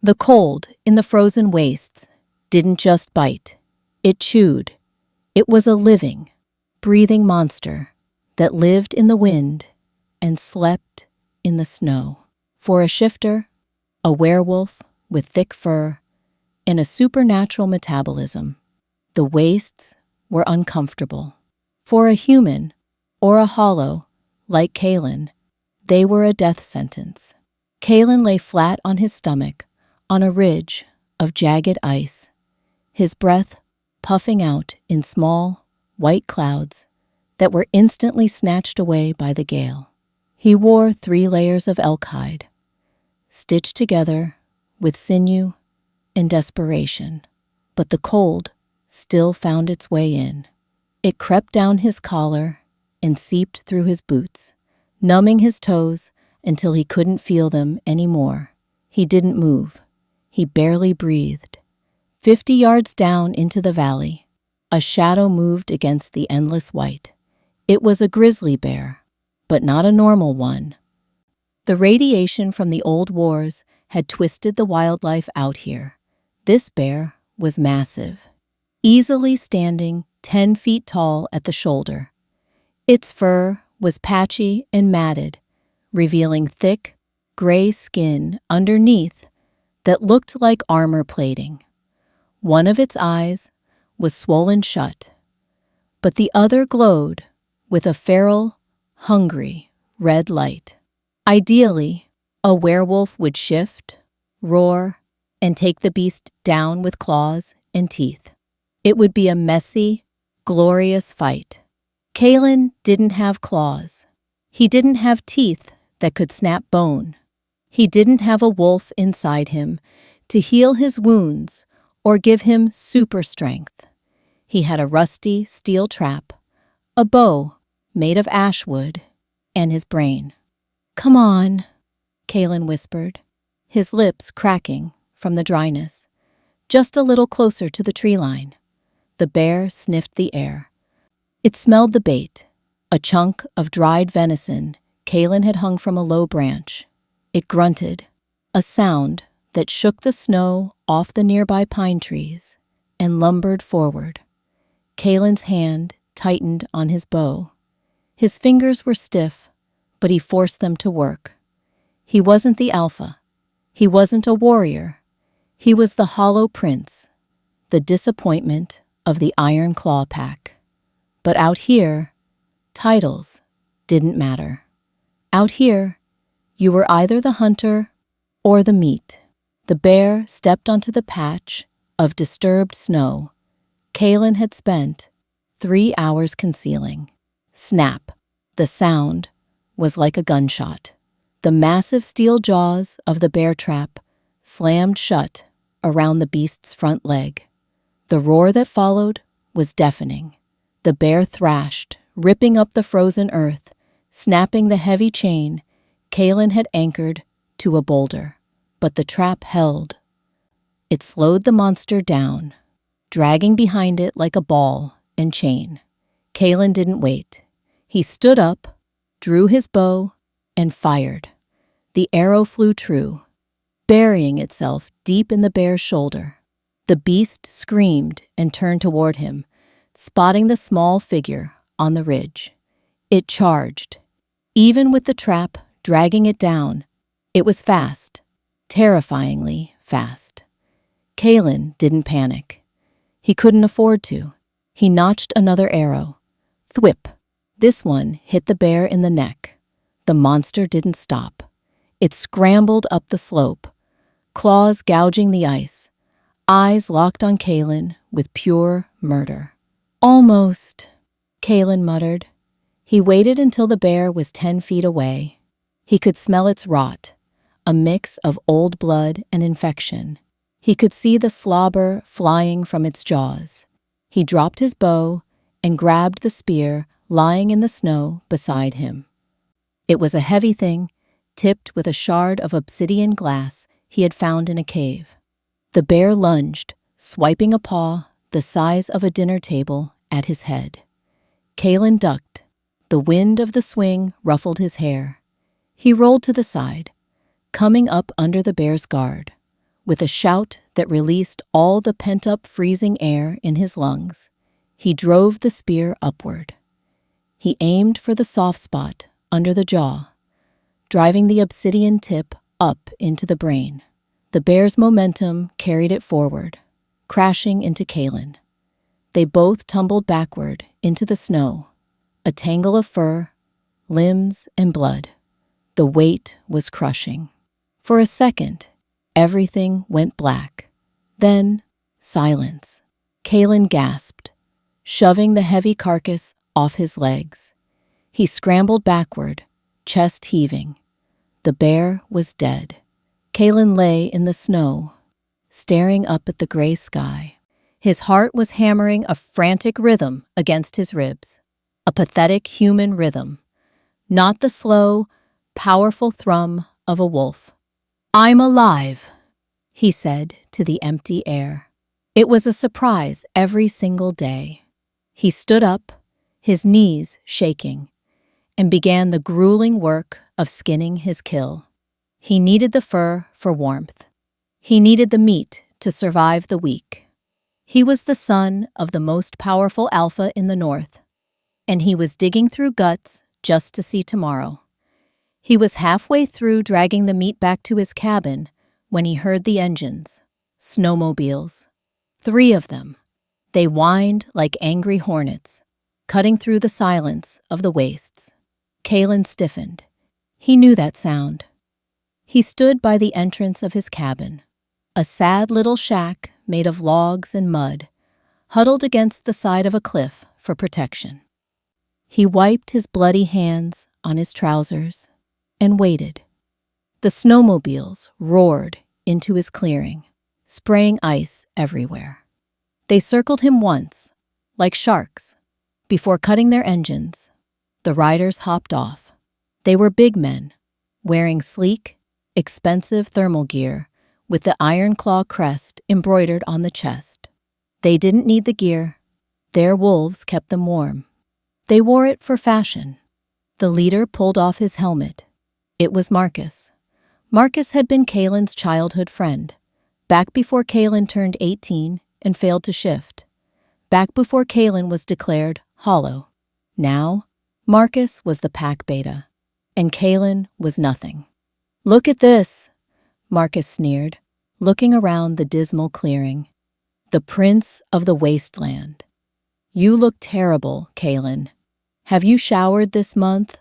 The cold in the frozen wastes didn't just bite. It chewed. It was a living, breathing monster that lived in the wind and slept in the snow. For a shifter, a werewolf with thick fur and a supernatural metabolism, the wastes were uncomfortable. For a human, or a hollow, like Kalen, they were a death sentence. Kalen lay flat on his stomach on a ridge of jagged ice, his breath puffing out in small, white clouds that were instantly snatched away by the gale. He wore 3 layers of elk hide, stitched together with sinew and desperation, but the cold still found its way in. It crept down his collar and seeped through his boots, numbing his toes until he couldn't feel them anymore. He didn't move. He barely breathed. 50 yards down into the valley, a shadow moved against the endless white. It was a grizzly bear, but not a normal one. The radiation from the old wars had twisted the wildlife out here. This bear was massive, easily standing 10 feet tall at the shoulder. Its fur was patchy and matted, revealing thick, gray skin underneath that looked like armor plating. One of its eyes was swollen shut, but the other glowed with a feral, hungry, red light. Ideally, a werewolf would shift, roar, and take the beast down with claws and teeth. It would be a messy, glorious fight. Kalen didn't have claws. He didn't have teeth that could snap bone. He didn't have a wolf inside him to heal his wounds or give him super strength. He had a rusty steel trap, a bow made of ash wood, and his brain. "Come on," Kalen whispered, his lips cracking from the dryness. Just a little closer to the tree line. The bear sniffed the air. It smelled the bait, a chunk of dried venison Kalen had hung from a low branch. It grunted, a sound that shook the snow off the nearby pine trees, and lumbered forward. Kalen's hand tightened on his bow. His fingers were stiff, but he forced them to work. He wasn't the alpha. He wasn't a warrior. He was the hollow prince, the disappointment of the Iron Claw Pack. But out here, titles didn't matter. Out here, you were either the hunter or the meat. The bear stepped onto the patch of disturbed snow Kalen had spent 3 hours concealing. Snap! The sound was like a gunshot. The massive steel jaws of the bear trap slammed shut around the beast's front leg. The roar that followed was deafening. The bear thrashed, ripping up the frozen earth, snapping the heavy chain Kalen had anchored to a boulder. But the trap held. It slowed the monster down, dragging behind it like a ball and chain. Kalen didn't wait. He stood up, drew his bow, and fired. The arrow flew true, burying itself deep in the bear's shoulder. The beast screamed and turned toward him, spotting the small figure on the ridge. It charged. Even with the trap dragging it down, it was fast, terrifyingly fast. Kalen didn't panic. He couldn't afford to. He notched another arrow. Thwip! This one hit the bear in the neck. The monster didn't stop. It scrambled up the slope, claws gouging the ice, eyes locked on Kalen with pure murder. "Almost," Kalen muttered. He waited until the bear was 10 feet away. He could smell its rot, a mix of old blood and infection. He could see the slobber flying from its jaws. He dropped his bow and grabbed the spear lying in the snow beside him. It was a heavy thing, tipped with a shard of obsidian glass he had found in a cave. The bear lunged, swiping a paw the size of a dinner table at his head. Kalen ducked. The wind of the swing ruffled his hair. He rolled to the side, coming up under the bear's guard. With a shout that released all the pent-up freezing air in his lungs, he drove the spear upward. He aimed for the soft spot under the jaw, driving the obsidian tip up into the brain. The bear's momentum carried it forward, crashing into Kaelin. They both tumbled backward into the snow, a tangle of fur, limbs, and blood. The weight was crushing. For a second, everything went black. Then, silence. Kaelin gasped, shoving the heavy carcass off his legs. He scrambled backward, chest heaving. The bear was dead. Kaelin lay in the snow, staring up at the gray sky. His heart was hammering a frantic rhythm against his ribs, a pathetic human rhythm, not the slow, powerful thrum of a wolf. "I'm alive," he said to the empty air. It was a surprise every single day. He stood up, his knees shaking, and began the grueling work of skinning his kill. He needed the fur for warmth. He needed the meat to survive the week. He was the son of the most powerful alpha in the north, and he was digging through guts just to see tomorrow. He was halfway through dragging the meat back to his cabin when he heard the engines, snowmobiles. 3 of them. They whined like angry hornets, cutting through the silence of the wastes. Kaelin stiffened. He knew that sound. He stood by the entrance of his cabin, a sad little shack made of logs and mud, huddled against the side of a cliff for protection. He wiped his bloody hands on his trousers and waited. The snowmobiles roared into his clearing, spraying ice everywhere. They circled him once, like sharks, before cutting their engines. The riders hopped off. They were big men, wearing sleek, expensive thermal gear with the iron claw crest embroidered on the chest. They didn't need the gear. Their wolves kept them warm. They wore it for fashion. The leader pulled off his helmet. It was Marcus. Marcus had been Kaelin's childhood friend, back before Kaelin turned 18 and failed to shift, back before Kaelin was declared hollow. Now, Marcus was the pack beta, and Kaelin was nothing. "Look at this," Marcus sneered, looking around the dismal clearing. "The prince of the wasteland. You look terrible, Kaelin. Have you showered this month?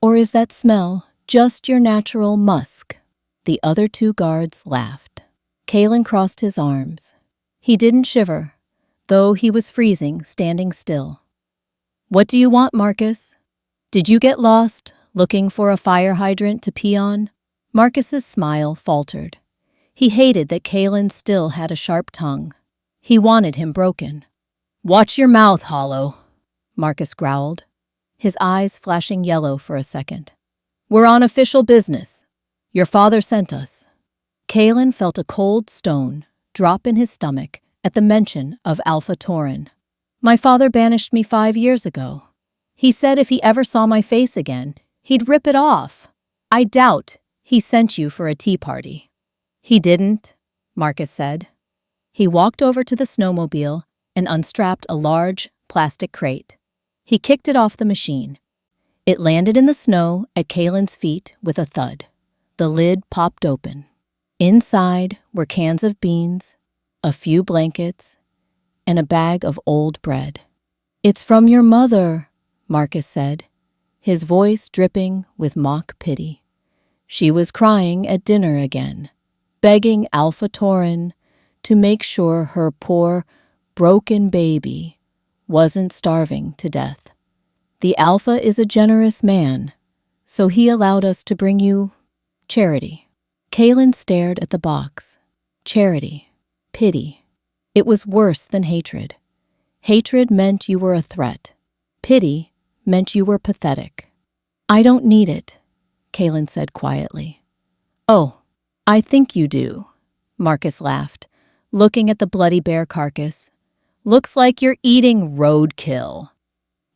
Or is that smell just your natural musk?" The other 2 guards laughed. Kaelin crossed his arms. He didn't shiver, though he was freezing standing still. "What do you want, Marcus? Did you get lost, looking for a fire hydrant to pee on?" Marcus's smile faltered. He hated that Kaelin still had a sharp tongue. He wanted him broken. "Watch your mouth, Hollow," Marcus growled, his eyes flashing yellow for a second. "We're on official business. Your father sent us." Kaelin felt a cold stone drop in his stomach at the mention of Alpha Tauren. "My father banished me 5 years ago. He said if he ever saw my face again, he'd rip it off. I doubt he sent you for a tea party." "He didn't," Marcus said. He walked over to the snowmobile and unstrapped a large plastic crate. He kicked it off the machine. It landed in the snow at Kaelin's feet with a thud. The lid popped open. Inside were cans of beans, a few blankets, and a bag of old bread. "It's from your mother," Marcus said, his voice dripping with mock pity. "She was crying at dinner again, begging Alpha Tauren to make sure her poor, broken baby wasn't starving to death. The Alpha is a generous man, so he allowed us to bring you charity." Kaelin stared at the box. Charity. Pity. It was worse than hatred. Hatred meant you were a threat. Pity meant you were pathetic. "I don't need it," Kaelin said quietly. "Oh, I think you do," Marcus laughed, looking at the bloody bear carcass. "Looks like you're eating roadkill.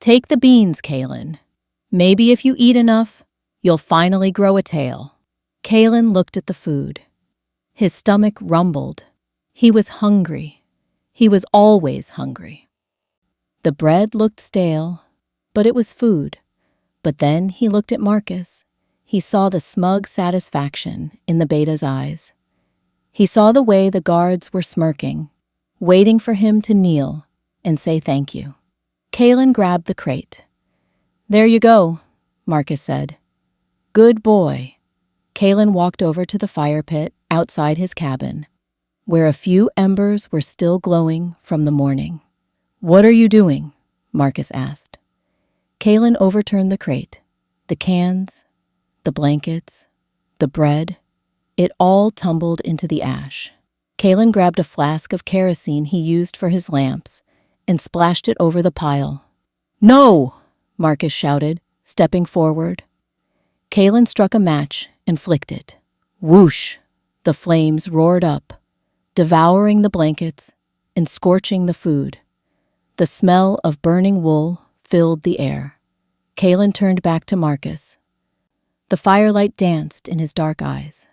Take the beans, Kaelin. Maybe if you eat enough, you'll finally grow a tail." Kaelin looked at the food. His stomach rumbled. He was hungry. He was always hungry. The bread looked stale, but it was food. But then he looked at Marcus. He saw the smug satisfaction in the beta's eyes. He saw the way the guards were smirking, waiting for him to kneel and say thank you. Kalen grabbed the crate. "There you go," Marcus said. "Good boy." Kalen walked over to the fire pit outside his cabin, where a few embers were still glowing from the morning. "What are you doing?" Marcus asked. Kalen overturned the crate. The cans, the blankets, the bread, it all tumbled into the ash. Kalen grabbed a flask of kerosene he used for his lamps and splashed it over the pile. "No!" Marcus shouted, stepping forward. Kalen struck a match and flicked it. Whoosh! The flames roared up, devouring the blankets and scorching the food. The smell of burning wool filled the air. Kalen turned back to Marcus. The firelight danced in his dark eyes.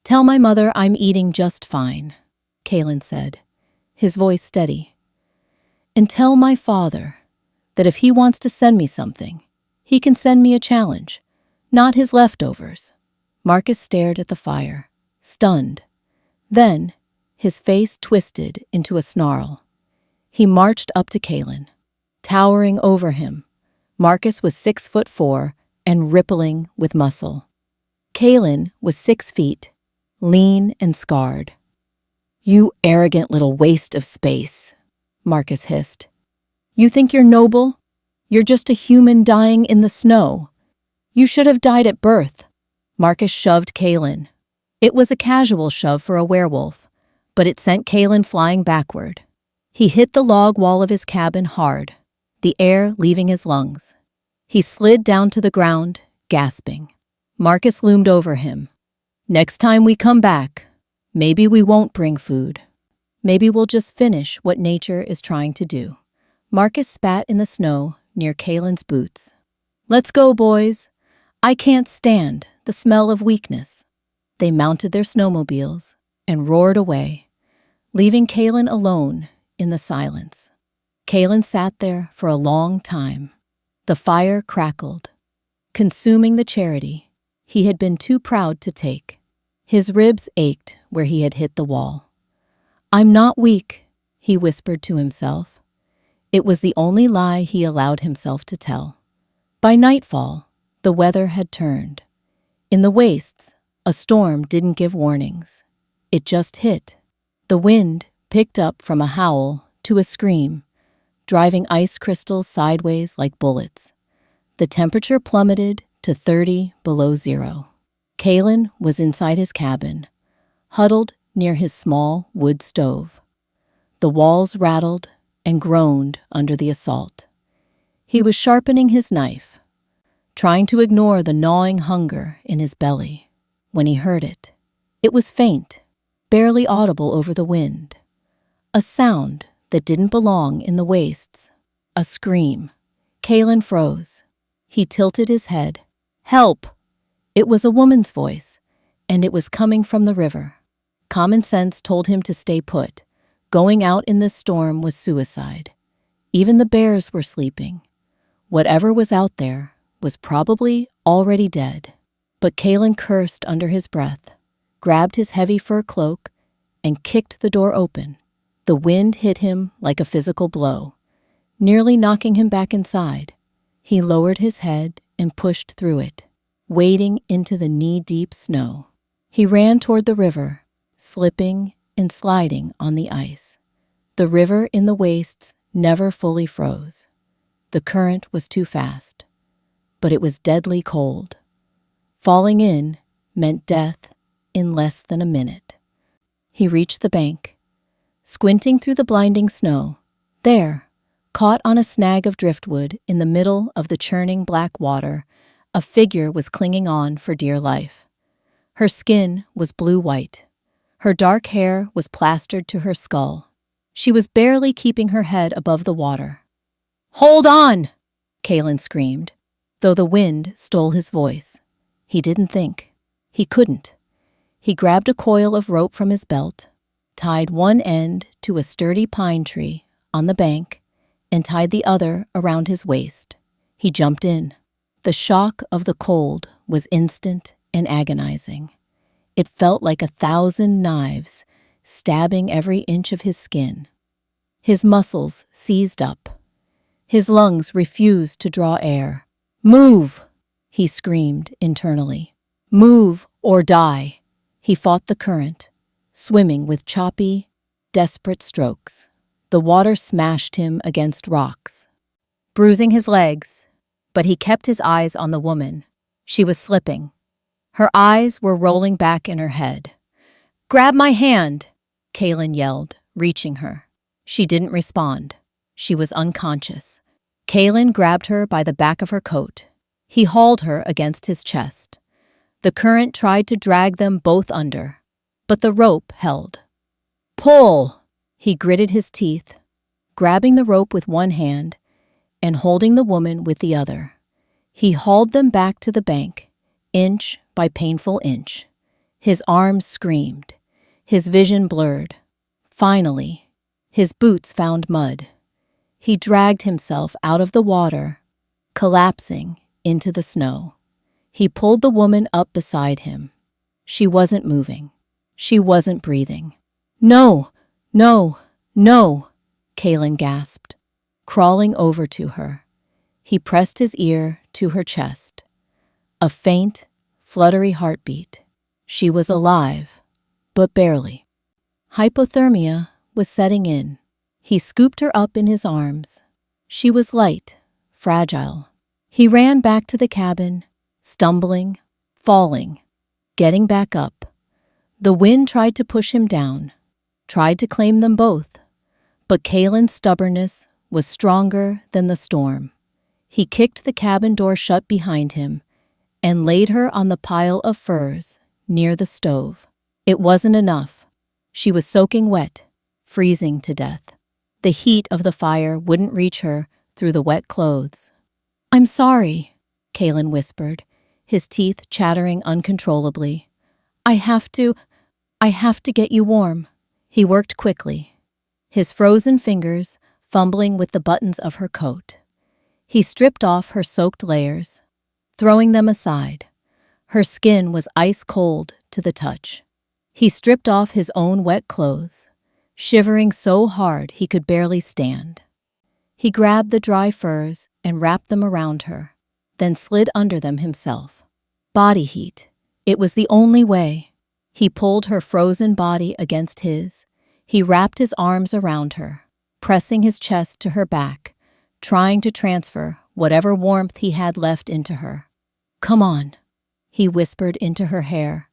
"Tell my mother I'm eating just fine," Kalen said, his voice steady. "And tell my father that if he wants to send me something, he can send me a challenge, not his leftovers." Marcus stared at the fire, stunned. Then, his face twisted into a snarl. He marched up to Kalen. Towering over him, Marcus was 6'4" and rippling with muscle. Kalen was 6 feet, lean and scarred. "You arrogant little waste of space," Marcus hissed. "You think you're noble? You're just a human dying in the snow. You should have died at birth." Marcus shoved Kalen. It was a casual shove for a werewolf, but it sent Kalen flying backward. He hit the log wall of his cabin hard, the air leaving his lungs. He slid down to the ground, gasping. Marcus loomed over him. "Next time we come back, maybe we won't bring food. Maybe we'll just finish what nature is trying to do." Marcus spat in the snow near Kalen's boots. "Let's go, boys. I can't stand the smell of weakness." They mounted their snowmobiles and roared away, leaving Kalen alone in the silence. Kalen sat there for a long time. The fire crackled, consuming the charity he had been too proud to take. His ribs ached where he had hit the wall. "I'm not weak," he whispered to himself. It was the only lie he allowed himself to tell. By nightfall, the weather had turned. In the wastes, a storm didn't give warnings. It just hit. The wind picked up from a howl to a scream, driving ice crystals sideways like bullets. The temperature plummeted to 30 below zero. Kalen was inside his cabin, huddled near his small wood stove. The walls rattled and groaned under the assault. He was sharpening his knife, trying to ignore the gnawing hunger in his belly, when he heard it. It was faint, barely audible over the wind. A sound that didn't belong in the wastes. A scream. Kalen froze. He tilted his head. "Help!" It was a woman's voice, and it was coming from the river. Common sense told him to stay put. Going out in this storm was suicide. Even the bears were sleeping. Whatever was out there was probably already dead. But Kalen cursed under his breath, grabbed his heavy fur cloak, and kicked the door open. The wind hit him like a physical blow, nearly knocking him back inside. He lowered his head and pushed through it, wading into the knee-deep snow. He ran toward the river, slipping and sliding on the ice. The river in the wastes never fully froze. The current was too fast, but it was deadly cold. Falling in meant death in less than a minute. He reached the bank. Squinting through the blinding snow, there, caught on a snag of driftwood in the middle of the churning black water, a figure was clinging on for dear life. Her skin was blue-white. Her dark hair was plastered to her skull. She was barely keeping her head above the water. "Hold on!" Kalen screamed, though the wind stole his voice. He didn't think. He couldn't. He grabbed a coil of rope from his belt, tied one end to a sturdy pine tree on the bank, and tied the other around his waist. He jumped in. The shock of the cold was instant and agonizing. It felt like 1,000 knives stabbing every inch of his skin. His muscles seized up. His lungs refused to draw air. "Move!" he screamed internally. "Move or die!" He fought the current, swimming with choppy, desperate strokes. The water smashed him against rocks, bruising his legs, but he kept his eyes on the woman. She was slipping. Her eyes were rolling back in her head. "Grab my hand!" Kaylin yelled, reaching her. She didn't respond. She was unconscious. Kaylin grabbed her by the back of her coat. He hauled her against his chest. The current tried to drag them both under, but the rope held. "Pull!" He gritted his teeth, grabbing the rope with one hand and holding the woman with the other. He hauled them back to the bank, inch by painful inch. His arms screamed, his vision blurred. Finally, his boots found mud. He dragged himself out of the water, collapsing into the snow. He pulled the woman up beside him. She wasn't moving. She wasn't breathing. "No, no, no," Kaylin gasped, crawling over to her. He pressed his ear to her chest. A faint, fluttery heartbeat. She was alive, but barely. Hypothermia was setting in. He scooped her up in his arms. She was light, fragile. He ran back to the cabin, stumbling, falling, getting back up. The wind tried to push him down, tried to claim them both, but Kaylin's stubbornness was stronger than the storm. He kicked the cabin door shut behind him and laid her on the pile of furs near the stove. It wasn't enough. She was soaking wet, freezing to death. The heat of the fire wouldn't reach her through the wet clothes. "I'm sorry," Kaylin whispered, his teeth chattering uncontrollably. I have to get you warm." He worked quickly, his frozen fingers fumbling with the buttons of her coat. He stripped off her soaked layers, throwing them aside. Her skin was ice cold to the touch. He stripped off his own wet clothes, shivering so hard he could barely stand. He grabbed the dry furs and wrapped them around her, then slid under them himself. Body heat. It was the only way. He pulled her frozen body against his. He wrapped his arms around her, pressing his chest to her back, trying to transfer whatever warmth he had left into her. "Come on," he whispered into her hair.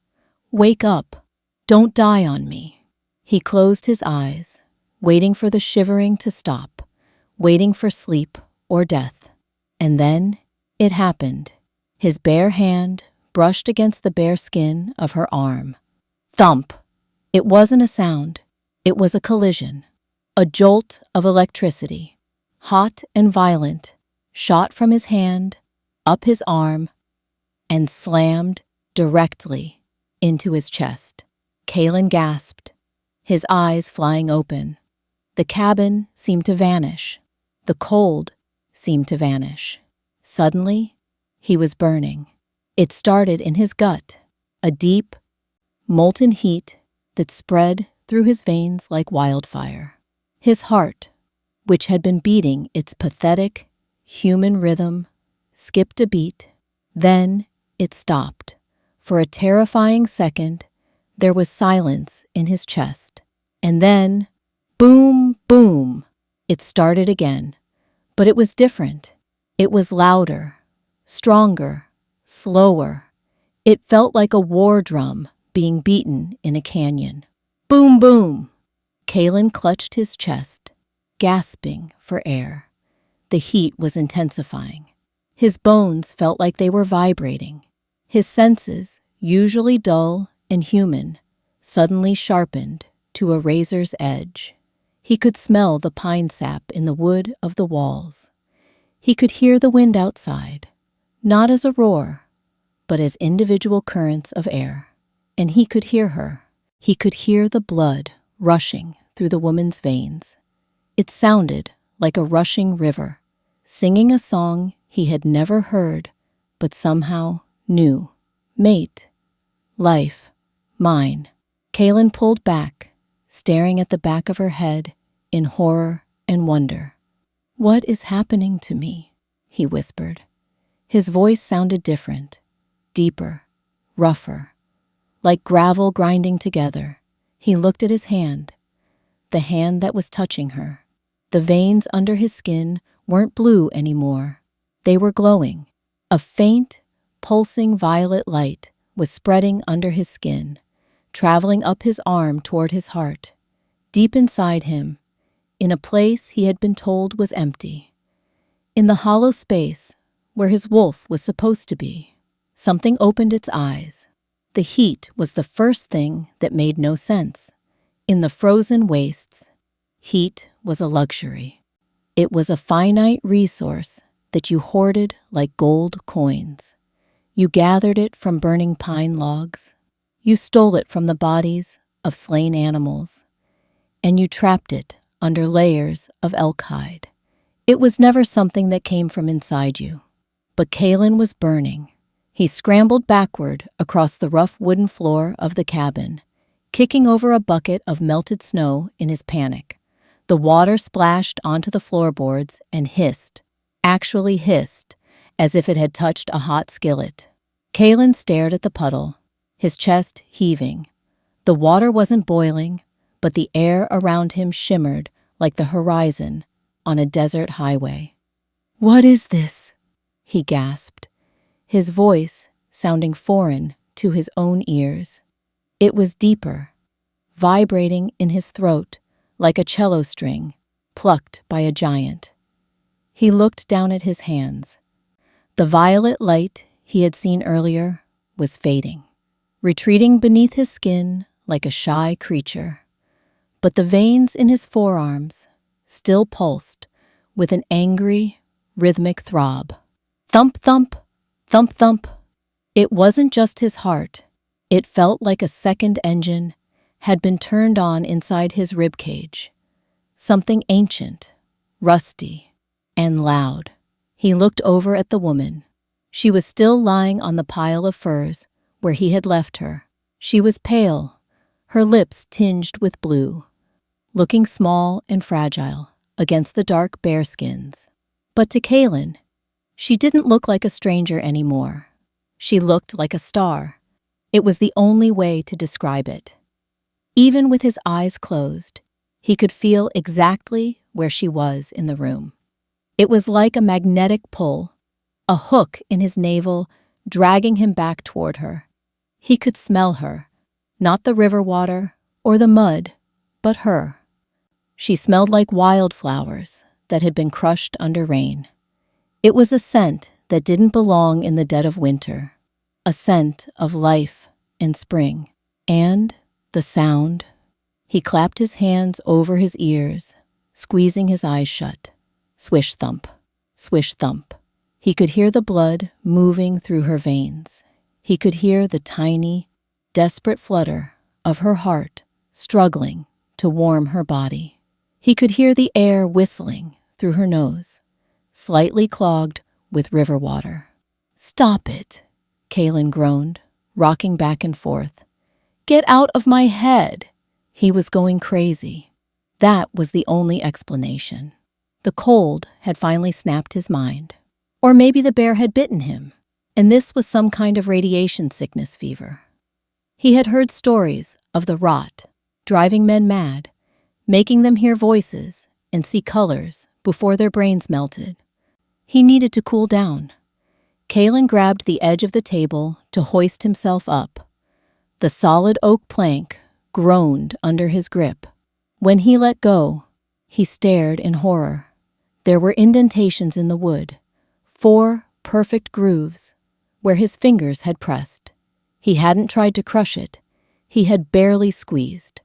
"Wake up. Don't die on me." He closed his eyes, waiting for the shivering to stop, waiting for sleep or death. And then it happened. His bare hand brushed against the bare skin of her arm. Thump! It wasn't a sound. It was a collision. A jolt of electricity, hot and violent, shot from his hand, up his arm, and slammed directly into his chest. Kaylin gasped, his eyes flying open. The cabin seemed to vanish. The cold seemed to vanish. Suddenly, he was burning. It started in his gut, a deep, molten heat that spread through his veins like wildfire. His heart, which had been beating its pathetic, human rhythm, skipped a beat. Then it stopped. For a terrifying second, there was silence in his chest. And then, boom, boom, it started again. But it was different. It was louder, stronger, slower. It felt like a war drum being beaten in a canyon. Boom, boom. Kaylin clutched his chest, gasping for air. The heat was intensifying. His bones felt like they were vibrating. His senses, usually dull and human, suddenly sharpened to a razor's edge. He could smell the pine sap in the wood of the walls. He could hear the wind outside, not as a roar, but as individual currents of air. and he could hear her. He could hear the blood rushing through the woman's veins. It sounded like a rushing river, singing a song he had never heard, but somehow knew. Mate, life, mine. Kaelin pulled back, staring at the back of her head in horror and wonder. "What is happening to me?" he whispered. His voice sounded different, deeper, rougher, like gravel grinding together. He looked at his hand, the hand that was touching her. The veins under his skin weren't blue anymore. They were glowing. A faint, pulsing violet light was spreading under his skin, traveling up his arm toward his heart. Deep inside him, in a place he had been told was empty, in the hollow space where his wolf was supposed to be, something opened its eyes. The heat was the first thing that made no sense. In the frozen wastes, heat was a luxury. It was a finite resource that you hoarded like gold coins. You gathered it from burning pine logs. You stole it from the bodies of slain animals. And you trapped it under layers of elk hide. It was never something that came from inside you. But Kaelin was burning. He scrambled backward across the rough wooden floor of the cabin, kicking over a bucket of melted snow in his panic. The water splashed onto the floorboards and hissed, actually hissed, as if it had touched a hot skillet. Kaelin stared at the puddle, his chest heaving. The water wasn't boiling, but the air around him shimmered like the horizon on a desert highway. "What is this?" he gasped, his voice sounding foreign to his own ears. It was deeper, vibrating in his throat like a cello string plucked by a giant. He looked down at his hands. The violet light he had seen earlier was fading, retreating beneath his skin like a shy creature. But the veins in his forearms still pulsed with an angry, rhythmic throb. Thump, thump, thump, thump. It wasn't just his heart. It felt like a second engine had been turned on inside his ribcage. Something ancient, rusty, and loud. He looked over at the woman. She was still lying on the pile of furs where he had left her. She was pale, her lips tinged with blue, looking small and fragile against the dark bearskins. But to Kaelin, she didn't look like a stranger anymore. She looked like a star. It was the only way to describe it. Even with his eyes closed, he could feel exactly where she was in the room. It was like a magnetic pull, a hook in his navel dragging him back toward her. He could smell her, not the river water or the mud, but her. She smelled like wildflowers that had been crushed under rain. It was a scent that didn't belong in the dead of winter, a scent of life and spring. And the sound. He clapped his hands over his ears, squeezing his eyes shut. Swish thump, swish thump. He could hear the blood moving through her veins. He could hear the tiny, desperate flutter of her heart struggling to warm her body. He could hear the air whistling through her nose, slightly clogged with river water. "Stop it," Kaelin groaned, rocking back and forth. "Get out of my head." He was going crazy. That was the only explanation. The cold had finally snapped his mind. Or maybe the bear had bitten him, and this was some kind of radiation sickness fever. He had heard stories of the rot, driving men mad, making them hear voices and see colors before their brains melted. He needed to cool down. Kaelin grabbed the edge of the table to hoist himself up. The solid oak plank groaned under his grip. When he let go, he stared in horror. There were indentations in the wood, 4 perfect grooves, where his fingers had pressed. He hadn't tried to crush it. He had barely squeezed.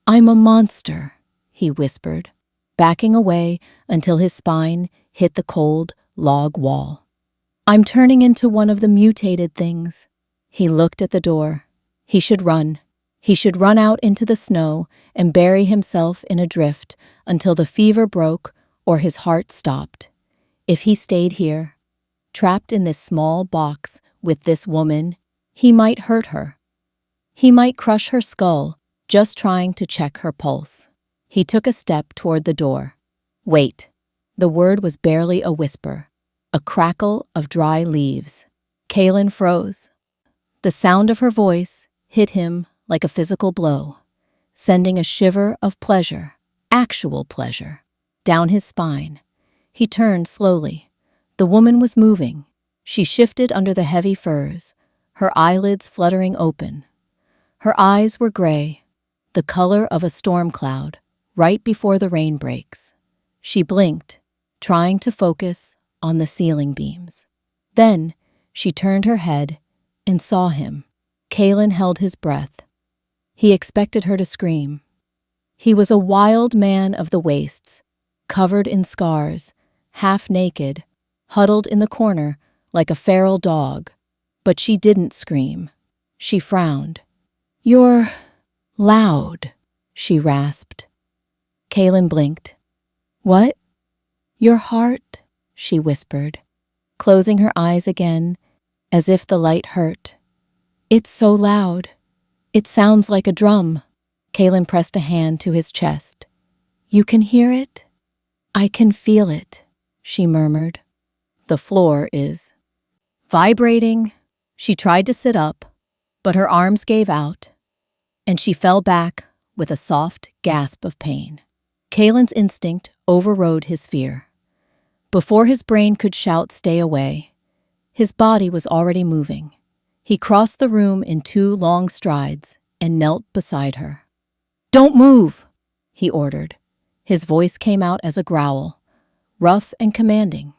"I'm a monster," he whispered, backing away until his spine hit the cold log wall. "I'm turning into one of the mutated things." He looked at the door. He should run. He should run out into the snow and bury himself in a drift until the fever broke or his heart stopped. If he stayed here, trapped in this small box with this woman, he might hurt her. He might crush her skull, just trying to check her pulse. He took a step toward the door. Wait. The word was barely a whisper, a crackle of dry leaves. Kaelin froze. The sound of her voice hit him like a physical blow, sending a shiver of pleasure, actual pleasure, down his spine. He turned slowly. The woman was moving. She shifted under the heavy furs, her eyelids fluttering open. Her eyes were gray, the color of a storm cloud, right before the rain breaks. She blinked, trying to focus on the ceiling beams. Then she turned her head and saw him. Kaelin held his breath. He expected her to scream. He was a wild man of the wastes, covered in scars, half naked, huddled in the corner like a feral dog. But she didn't scream. She frowned. "You're loud," she rasped. Kaelin blinked. "What?" "Your heart," she whispered, closing her eyes again, as if the light hurt. "It's so loud. It sounds like a drum." Kaelin pressed a hand to his chest. "You can hear it?" "I can feel it," she murmured. "The floor is vibrating." She tried to sit up, but her arms gave out, and she fell back with a soft gasp of pain. Kaelin's instinct overrode his fear. Before his brain could shout, "Stay away," his body was already moving. He crossed the room in 2 long strides and knelt beside her. "Don't move," he ordered. His voice came out as a growl, rough and commanding.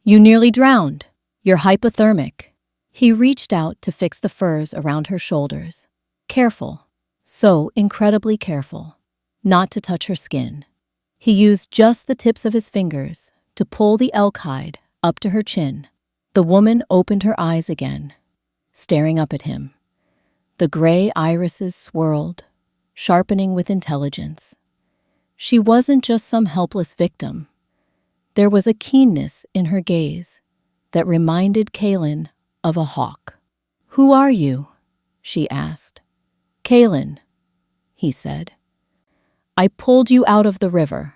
"You nearly drowned. You're hypothermic." He reached out to fix the furs around her shoulders. Careful, so incredibly careful, not to touch her skin. He used just the tips of his fingers to pull the elk hide up to her chin. The woman opened her eyes again, staring up at him. The gray irises swirled, sharpening with intelligence. She wasn't just some helpless victim. There was a keenness in her gaze that reminded Kaelin of a hawk. "Who are you?" she asked. "Kaelin," he said. "I pulled you out of the river."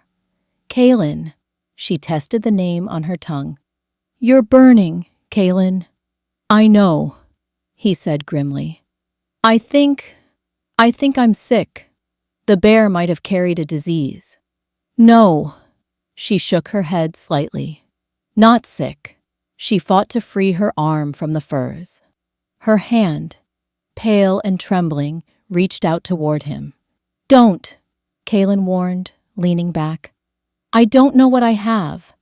"Kaelin," she tested the name on her tongue. "You're burning, Kaelin." "I know," he said grimly. I think I'm sick. The bear might have carried a disease." "No." She shook her head slightly. "Not sick." She fought to free her arm from the furs. Her hand, pale and trembling, reached out toward him. "Don't," Kaelin warned, leaning back. "I don't know what I have.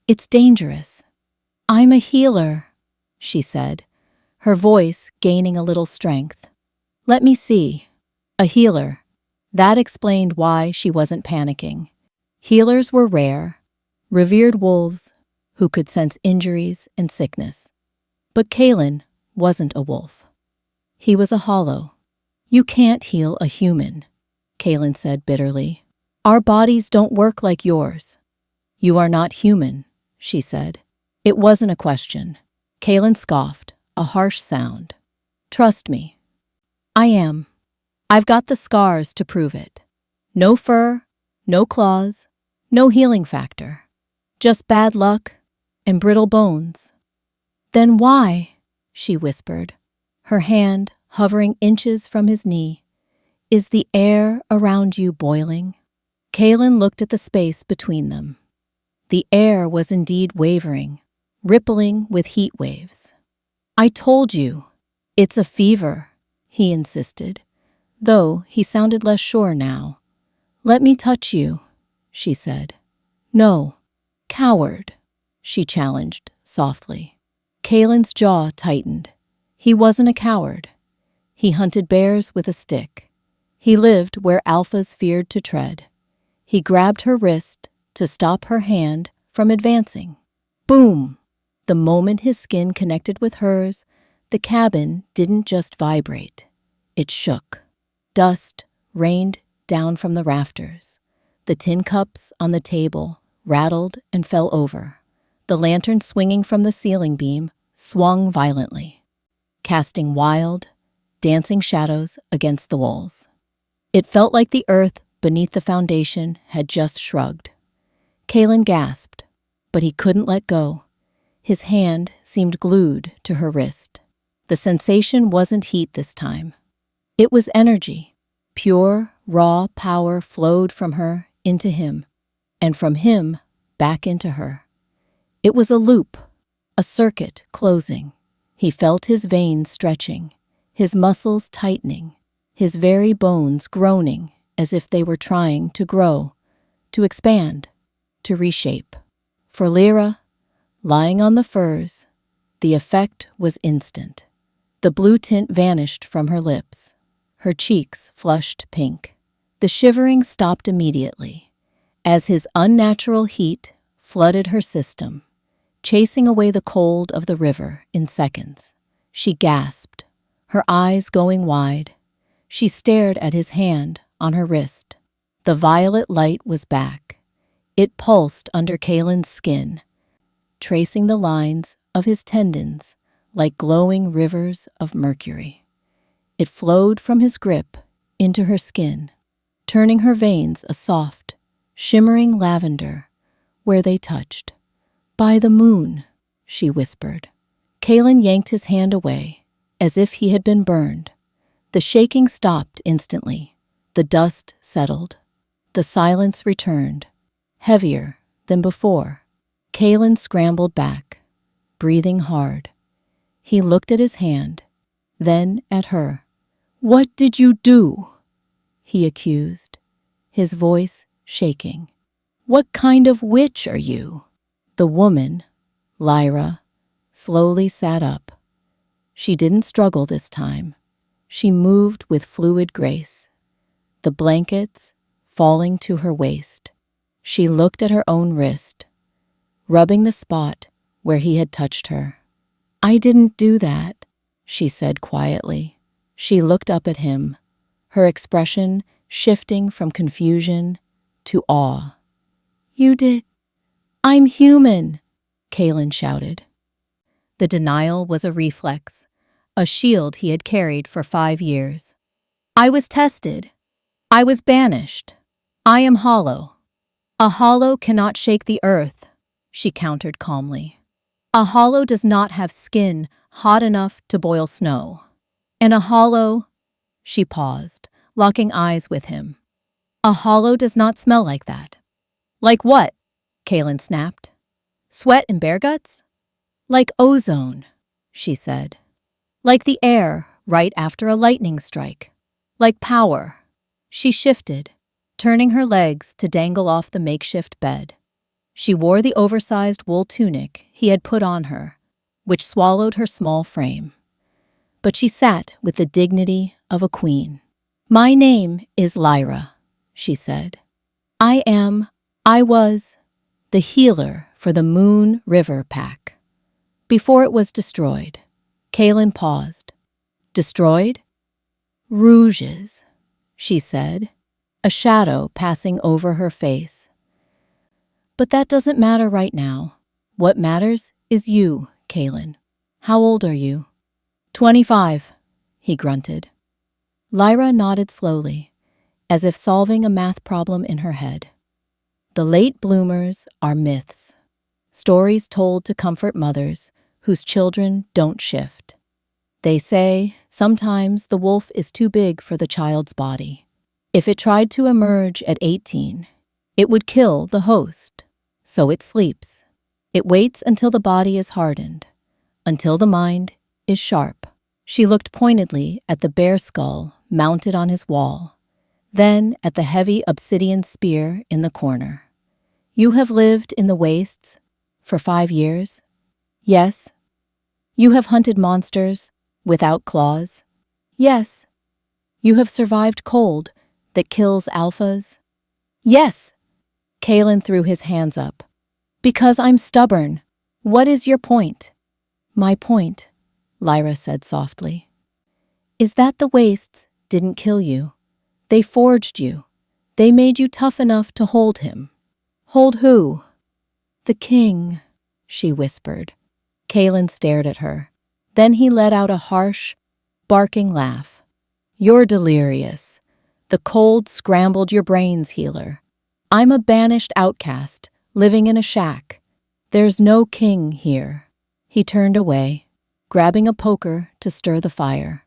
It's dangerous." "I'm a healer," she said, her voice gaining a little strength. "Let me see." A healer. That explained why she wasn't panicking. Healers were rare, revered wolves who could sense injuries and sickness. But Kaelin wasn't a wolf. He was a hollow. "You can't heal a human," Kaelin said bitterly. "Our bodies don't work like yours." "You are not human," she said. It wasn't a question. Kaelin scoffed, a harsh sound. "Trust me." "I am. I've got the scars to prove it. No fur, no claws, no healing factor. Just bad luck and brittle bones." "Then why?" she whispered, her hand hovering inches from his knee. "Is the air around you boiling?" Kaelin looked at the space between them. The air was indeed wavering, rippling with heat waves. "I told you, it's a fever," he insisted, though he sounded less sure now. "Let me touch you," she said. "No, coward," she challenged softly. Kaelin's jaw tightened. He wasn't a coward. He hunted bears with a stick. He lived where alphas feared to tread. He grabbed her wrist to stop her hand from advancing. Boom! The moment his skin connected with hers, the cabin didn't just vibrate. It shook. Dust rained down from the rafters. The tin cups on the table rattled and fell over. The lantern swinging from the ceiling beam swung violently, casting wild, dancing shadows against the walls. It felt like the earth beneath the foundation had just shrugged. Kaelin gasped, but he couldn't let go. His hand seemed glued to her wrist. The sensation wasn't heat this time. It was energy. Pure, raw power flowed from her into him, and from him back into her. It was a loop, a circuit closing. He felt his veins stretching, his muscles tightening, his very bones groaning as if they were trying to grow, to expand, to reshape. For Lyra, lying on the furs, the effect was instant. The blue tint vanished from her lips. Her cheeks flushed pink. The shivering stopped immediately, as his unnatural heat flooded her system, chasing away the cold of the river in seconds. She gasped, her eyes going wide. She stared at his hand on her wrist. The violet light was back. It pulsed under Kaelin's skin, tracing the lines of his tendons like glowing rivers of mercury. It flowed from his grip into her skin, turning her veins a soft, shimmering lavender where they touched. "By the moon," she whispered. Kaelin yanked his hand away, as if he had been burned. The shaking stopped instantly. The dust settled. The silence returned, heavier than before. Kaelin scrambled back, breathing hard. He looked at his hand, then at her. "What did you do?" he accused, his voice shaking. "What kind of witch are you?" The woman, Lyra, slowly sat up. She didn't struggle this time. She moved with fluid grace, the blankets falling to her waist. She looked at her own wrist, rubbing the spot where he had touched her. "I didn't do that," she said quietly. She looked up at him, her expression shifting from confusion to awe. "You did. I'm human," Kaelin shouted. The denial was a reflex, a shield he had carried for 5 years. "I was tested. I was banished. I am hollow." "A hollow cannot shake the earth," she countered calmly. "A hollow does not have skin hot enough to boil snow. And a hollow—" She paused, locking eyes with him. "A hollow does not smell like that." "Like what?" Kaelin snapped. "Sweat and bear guts?" "Like ozone," she said. "Like the air right after a lightning strike. Like power." She shifted, turning her legs to dangle off the makeshift bed. She wore the oversized wool tunic he had put on her, which swallowed her small frame. But she sat with the dignity of a queen. "My name is Lyra," she said. I was the healer for the Moon River Pack. Before it was destroyed." Kaelin paused. "Destroyed?" "Rouges," she said, a shadow passing over her face. "But that doesn't matter right now. What matters is you, Kaelin. How old are you?" 25, he grunted. Lyra nodded slowly, as if solving a math problem in her head. "The late bloomers are myths, stories told to comfort mothers whose children don't shift. They say sometimes the wolf is too big for the child's body. If it tried to emerge at 18, it would kill the host. So it sleeps. It waits until the body is hardened, until the mind is sharp." She looked pointedly at the bear skull mounted on his wall, then at the heavy obsidian spear in the corner. "You have lived in the wastes for 5 years? Yes. You have hunted monsters without claws? Yes. You have survived cold that kills alphas? Yes." Kaelin threw his hands up. "Because I'm stubborn. What is your point?" "My point," Lyra said softly, is that the wastes didn't kill you. They forged you. They made you tough enough to hold him. Hold who? The king, she whispered. Kaelin stared at her. Then he let out a harsh, barking laugh. You're delirious. The cold scrambled your brains, healer. I'm a banished outcast, living in a shack. There's no king here. He turned away, grabbing a poker to stir the fire.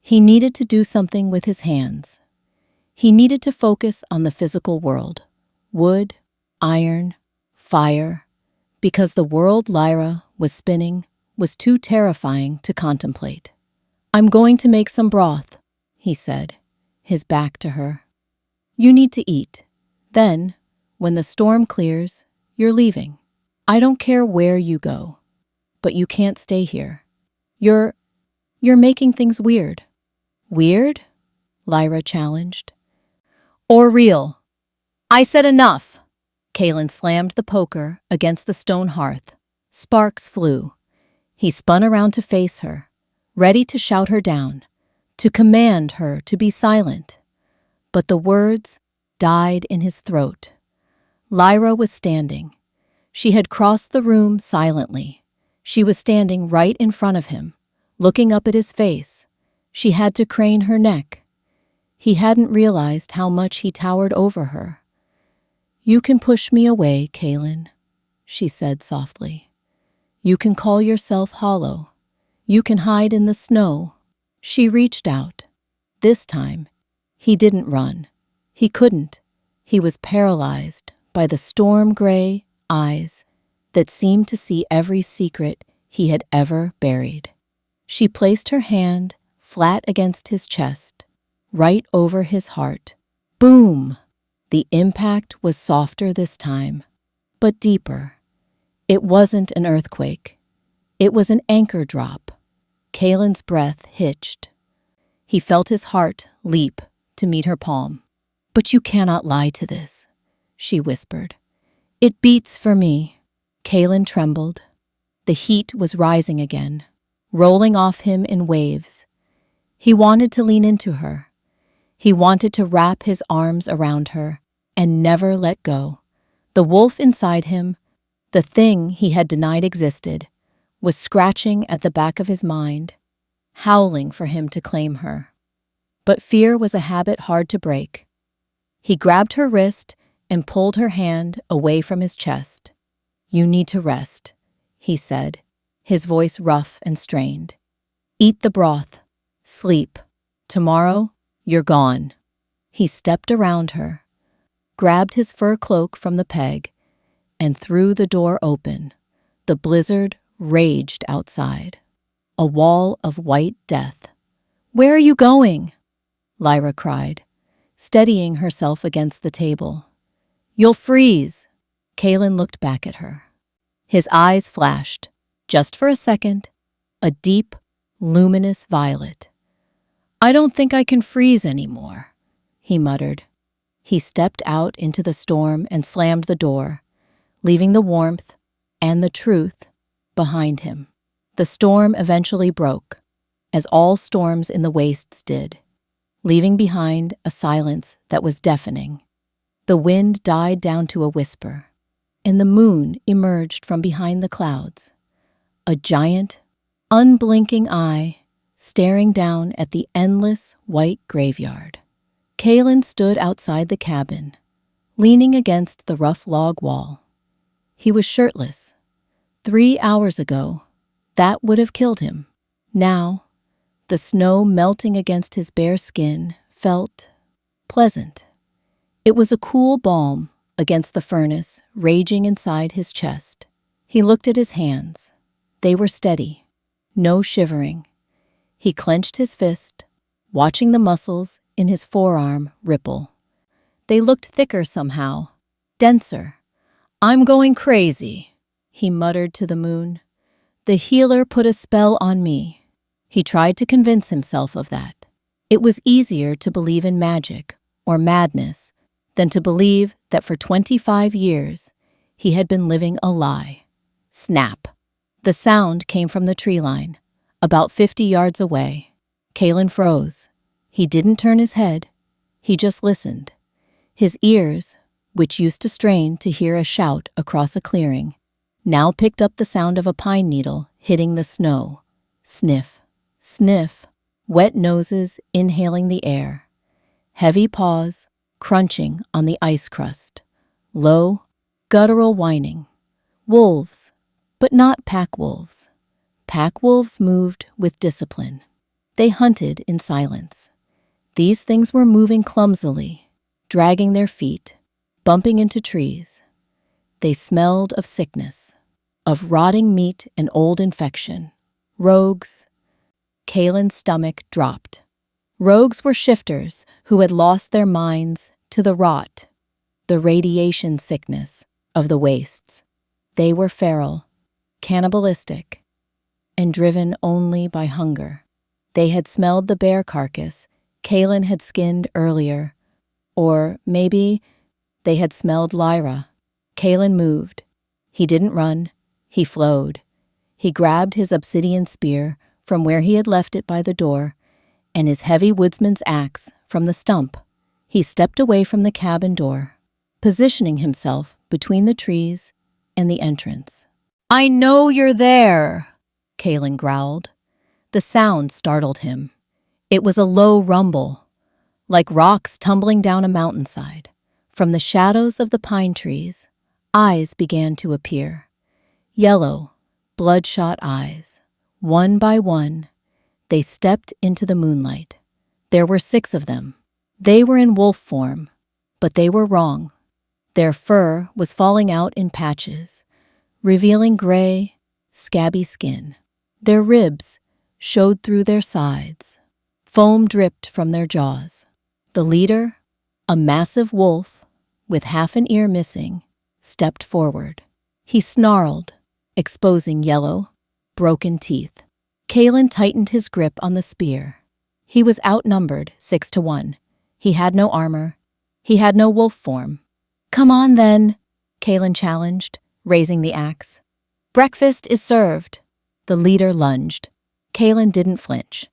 He needed to do something with his hands. He needed to focus on the physical world. Wood, iron, fire. Because the world Lyra was spinning was too terrifying to contemplate. I'm going to make some broth, he said, his back to her. You need to eat. Then, when the storm clears, you're leaving. I don't care where you go, but you can't stay here. You're making things weird. Weird? Lyra challenged. Or real. I said enough. Kaelin slammed the poker against the stone hearth. Sparks flew. He spun around to face her, ready to shout her down, to command her to be silent. But the words died in his throat. Lyra was standing. She had crossed the room silently. She was standing right in front of him, looking up at his face. She had to crane her neck. He hadn't realized how much he towered over her. You can push me away, Kaelin, she said softly. You can call yourself hollow. You can hide in the snow. She reached out. This time, he didn't run. He couldn't. He was paralyzed by the storm-gray eyes that seemed to see every secret he had ever buried. She placed her hand flat against his chest, right over his heart. Boom! The impact was softer this time, but deeper. It wasn't an earthquake. It was an anchor drop. Kaelin's breath hitched. He felt his heart leap to meet her palm. But you cannot lie to this, she whispered. It beats for me. Kaelin trembled. The heat was rising again, rolling off him in waves. He wanted to lean into her. He wanted to wrap his arms around her and never let go. The wolf inside him, the thing he had denied existed, was scratching at the back of his mind, howling for him to claim her. But fear was a habit hard to break. He grabbed her wrist and pulled her hand away from his chest. You need to rest, he said, his voice rough and strained. Eat the broth. Sleep. Tomorrow, you're gone. He stepped around her, grabbed his fur cloak from the peg, and threw the door open. The blizzard raged outside. A wall of white death. Where are you going? Lyra cried, steadying herself against the table. You'll freeze. Kaelin looked back at her. His eyes flashed, just for a second, a deep, luminous violet. I don't think I can freeze anymore, he muttered. He stepped out into the storm and slammed the door, leaving the warmth and the truth behind him. The storm eventually broke, as all storms in the wastes did, leaving behind a silence that was deafening. The wind died down to a whisper, and the moon emerged from behind the clouds, a giant, unblinking eye staring down at the endless white graveyard. Kaelin stood outside the cabin, leaning against the rough log wall. He was shirtless. 3 hours ago, that would have killed him. Now, the snow melting against his bare skin felt pleasant. It was a cool balm against the furnace raging inside his chest. He looked at his hands. They were steady, no shivering. He clenched his fist, watching the muscles in his forearm ripple. They looked thicker somehow, denser. I'm going crazy, he muttered to the moon. The healer put a spell on me. He tried to convince himself of that. It was easier to believe in magic or madness than to believe that for 25 years he had been living a lie. Snap. The sound came from the tree line, about 50 yards away. Kalen froze. He didn't turn his head. He just listened. His ears, which used to strain to hear a shout across a clearing, now picked up the sound of a pine needle hitting the snow. Sniff, sniff, wet noses inhaling the air. Heavy paws crunching on the ice crust. Low, guttural whining. Wolves, but not pack wolves. Pack wolves moved with discipline. They hunted in silence. These things were moving clumsily, dragging their feet, bumping into trees. They smelled of sickness, of rotting meat and old infection. Rogues. Kalen's stomach dropped. Rogues were shifters who had lost their minds to the rot, the radiation sickness of the wastes. They were feral, cannibalistic, and driven only by hunger. They had smelled the bear carcass Kalen had skinned earlier, or maybe they had smelled Lyra. Kalen moved. He didn't run. He flowed. He grabbed his obsidian spear from where he had left it by the door, and his heavy woodsman's axe from the stump. He stepped away from the cabin door, positioning himself between the trees and the entrance. "I know you're there," Kalen growled. The sound startled him. It was a low rumble, like rocks tumbling down a mountainside. From the shadows of the pine trees, eyes began to appear. Yellow, bloodshot eyes. One by one, they stepped into the moonlight. There were 6 of them. They were in wolf form, but they were wrong. Their fur was falling out in patches, revealing gray, scabby skin. Their ribs showed through their sides. Foam dripped from their jaws. The leader, a massive wolf with half an ear missing, stepped forward. He snarled, exposing yellow, broken teeth. Kalen tightened his grip on the spear. He was outnumbered 6 to 1. He had no armor. He had no wolf form. "Come on, then," Kalen challenged, raising the axe. "Breakfast is served." The leader lunged. Kalen didn't flinch.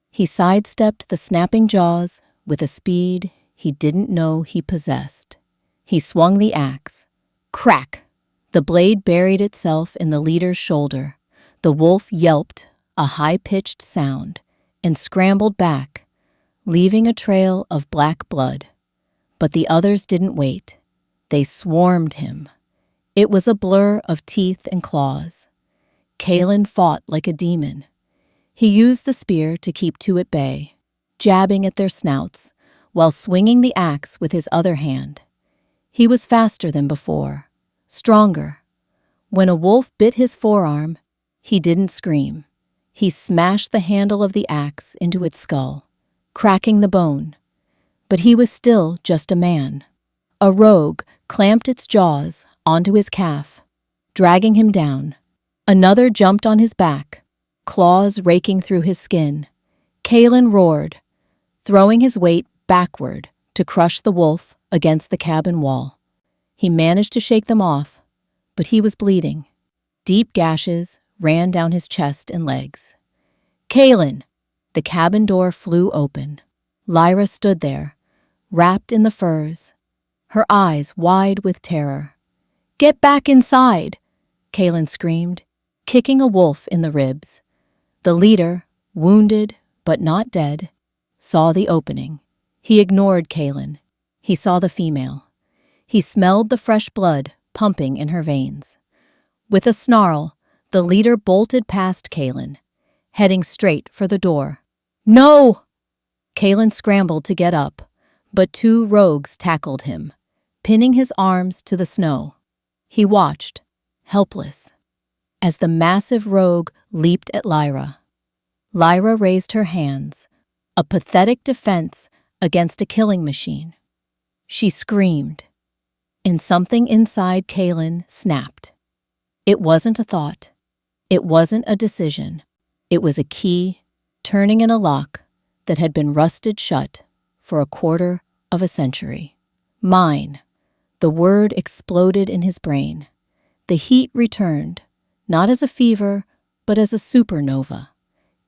He sidestepped the snapping jaws with a speed he didn't know he possessed. He swung the axe. Crack! The blade buried itself in the leader's shoulder. The wolf yelped, a high-pitched sound, and scrambled back, leaving a trail of black blood. But the others didn't wait. They swarmed him. It was a blur of teeth and claws. Kalen fought like a demon. He used the spear to keep 2 at bay, jabbing at their snouts, while swinging the axe with his other hand. He was faster than before, stronger. When a wolf bit his forearm, he didn't scream. He smashed the handle of the axe into its skull, cracking the bone. But he was still just a man. A rogue clamped its jaws onto his calf, dragging him down. Another jumped on his back, claws raking through his skin. Kalen roared, throwing his weight backward to crush the wolf against the cabin wall. He managed to shake them off, but he was bleeding. Deep gashes ran down his chest and legs. "Kalen!" The cabin door flew open. Lyra stood there, wrapped in the furs, her eyes wide with terror. "Get back inside!" Kalen screamed, kicking a wolf in the ribs. The leader, wounded but not dead, saw the opening. He ignored Kalen. He saw the female. He smelled the fresh blood pumping in her veins. With a snarl, the leader bolted past Kalen, heading straight for the door. "No!" Kalen scrambled to get up, but 2 rogues tackled him, pinning his arms to the snow. He watched, helpless, as the massive rogue leaped at Lyra. Lyra raised her hands, a pathetic defense against a killing machine. She screamed, and something inside Kalen snapped. It wasn't a thought. It wasn't a decision. It was a key turning in a lock that had been rusted shut for a quarter of a century. Mine. The word exploded in his brain. The heat returned, not as a fever, but as a supernova.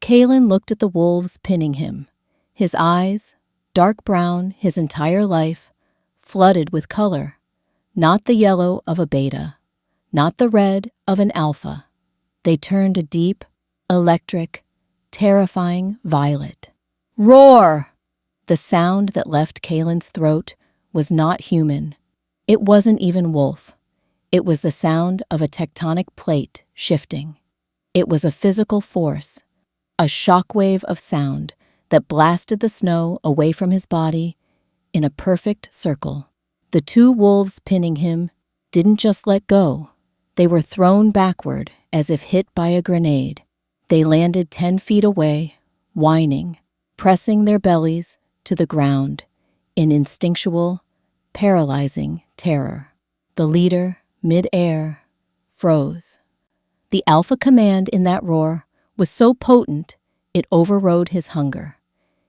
Kalen looked at the wolves pinning him. His eyes, dark brown his entire life, flooded with color. Not the yellow of a beta, not the red of an alpha. They turned a deep, electric, terrifying violet. Roar! The sound that left Kalen's throat was not human. It wasn't even wolf. It was the sound of a tectonic plate shifting. It was a physical force, a shockwave of sound that blasted the snow away from his body in a perfect circle. The two wolves pinning him didn't just let go. They were thrown backward as if hit by a grenade. They landed 10 feet away, whining, pressing their bellies to the ground in instinctual, paralyzing terror. The leader, mid-air, froze. The alpha command in that roar was so potent it overrode his hunger.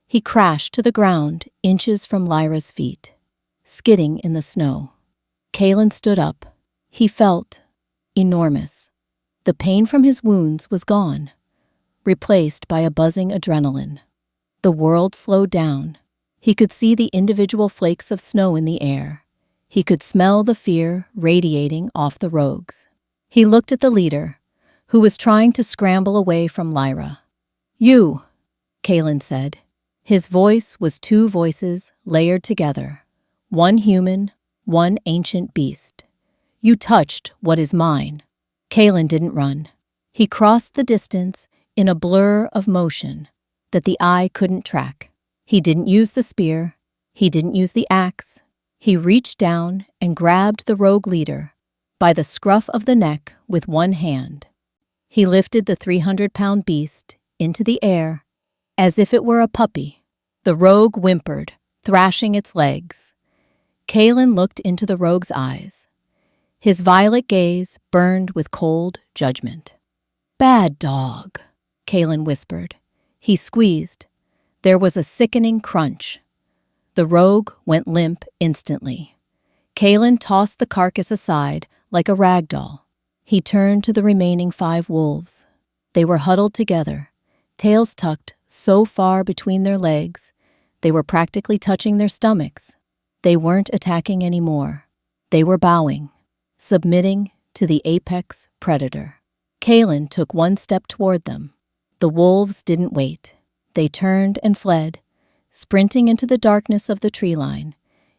He crashed to the ground inches from Lyra's feet, skidding in the snow. Kalen stood up. He felt enormous. The pain from his wounds was gone, replaced by a buzzing adrenaline. The world slowed down. He could see the individual flakes of snow in the air. He could smell the fear radiating off the rogues. He looked at the leader, who was trying to scramble away from Lyra. "You," Kalen said. His voice was two voices layered together, one human, one ancient beast. "You touched what is mine." Kalen didn't run. He crossed the distance in a blur of motion that the eye couldn't track. He didn't use the spear. He didn't use the axe. He reached down and grabbed the rogue leader by the scruff of the neck with one hand. He lifted the 300-pound beast into the air as if it were a puppy. The rogue whimpered, thrashing its legs. Kalen looked into the rogue's eyes. His violet gaze burned with cold judgment. "Bad dog," Kalen whispered. He squeezed. There was a sickening crunch. The rogue went limp instantly. Kalen tossed the carcass aside like a rag doll. He turned to the remaining 5 wolves. They were huddled together, tails tucked so far between their legs, they were practically touching their stomachs. They weren't attacking anymore. They were bowing, submitting to the apex predator. Kalen took one step toward them. The wolves didn't wait. They turned and fled, sprinting into the darkness of the tree line,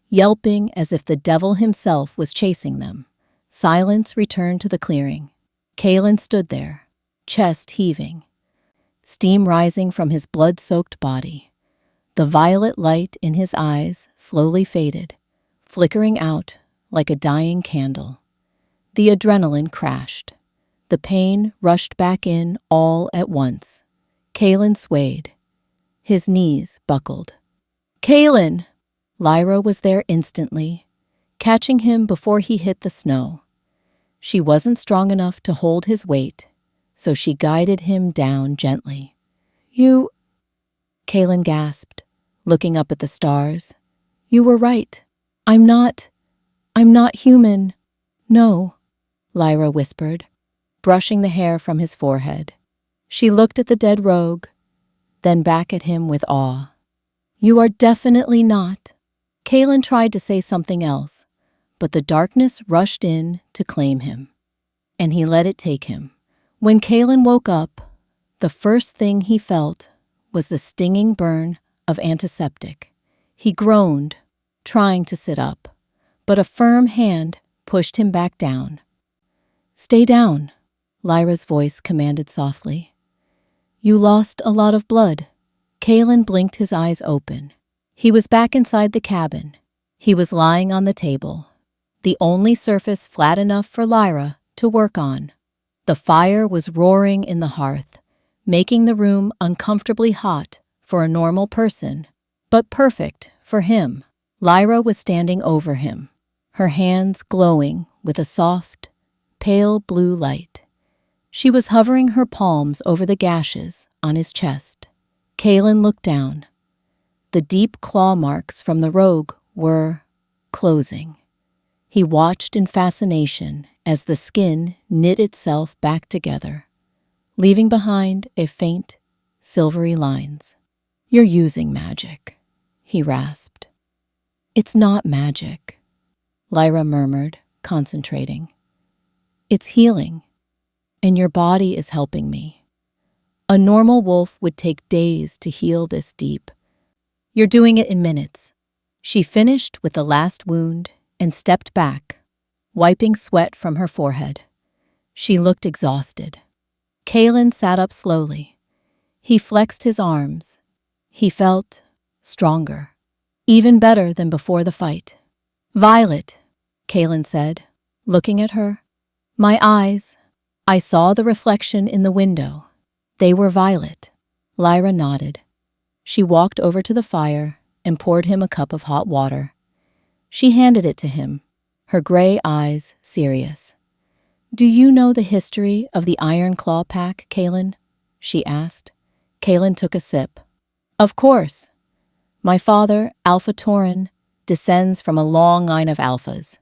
yelping as if the devil himself was chasing them. Silence returned to the clearing. Kalen stood there, chest heaving, steam rising from his blood-soaked body. The violet light in his eyes slowly faded, flickering out like a dying candle. The adrenaline crashed. The pain rushed back in all at once. Kalen swayed. His knees buckled. "Kalen!" Lyra was there instantly, catching him before he hit the snow. She wasn't strong enough to hold his weight, so she guided him down gently. "You..." Kalen gasped, looking up at the stars. "You were right. I'm not human." "No," Lyra whispered, brushing the hair from his forehead. She looked at the dead rogue, then back at him with awe. "You are definitely not." Kalen tried to say something else, but the darkness rushed in to claim him, and he let it take him. When Kalen woke up, the first thing he felt was the stinging burn of antiseptic. He groaned, trying to sit up, but a firm hand pushed him back down. "Stay down," Lyra's voice commanded softly. "You lost a lot of blood." Kalen blinked his eyes open. He was back inside the cabin. He was lying on the table, the only surface flat enough for Lyra to work on. The fire was roaring in the hearth, making the room uncomfortably hot for a normal person, but perfect for him. Lyra was standing over him, her hands glowing with a soft, pale blue light. She was hovering her palms over the gashes on his chest. Kalen looked down. The deep claw marks from the rogue were closing. He watched in fascination as the skin knit itself back together, leaving behind a faint, silvery lines. "You're using magic," he rasped. "It's not magic," Lyra murmured, concentrating. "It's healing, and your body is helping me. A normal wolf would take days to heal this deep. You're doing it in minutes." She finished with the last wound and stepped back, wiping sweat from her forehead. She looked exhausted. Kalen sat up slowly. He flexed his arms. He felt stronger, even better than before the fight. "Violet," Kalen said, looking at her. "My eyes. I saw the reflection in the window. They were violet." Lyra nodded. She walked over to the fire and poured him a cup of hot water. She handed it to him, her gray eyes serious. "Do you know the history of the Iron Claw Pack, Kalen?" she asked. Kalen took a sip. "Of course. My father, Alpha Tauren, descends from a long line of alphas.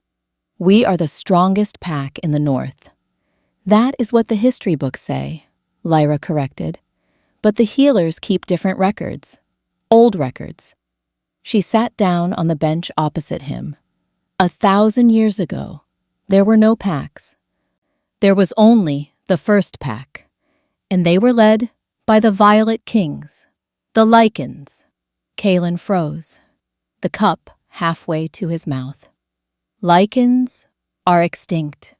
We are the strongest pack in the north." "That is what the history books say," Lyra corrected. "But the healers keep different records. Old records." She sat down on the bench opposite him. 1,000 years ago, there were no packs. There was only the first pack, and they were led by the Violet Kings, the Lycans. Kalen froze, the cup halfway to his mouth. "Lycans are extinct.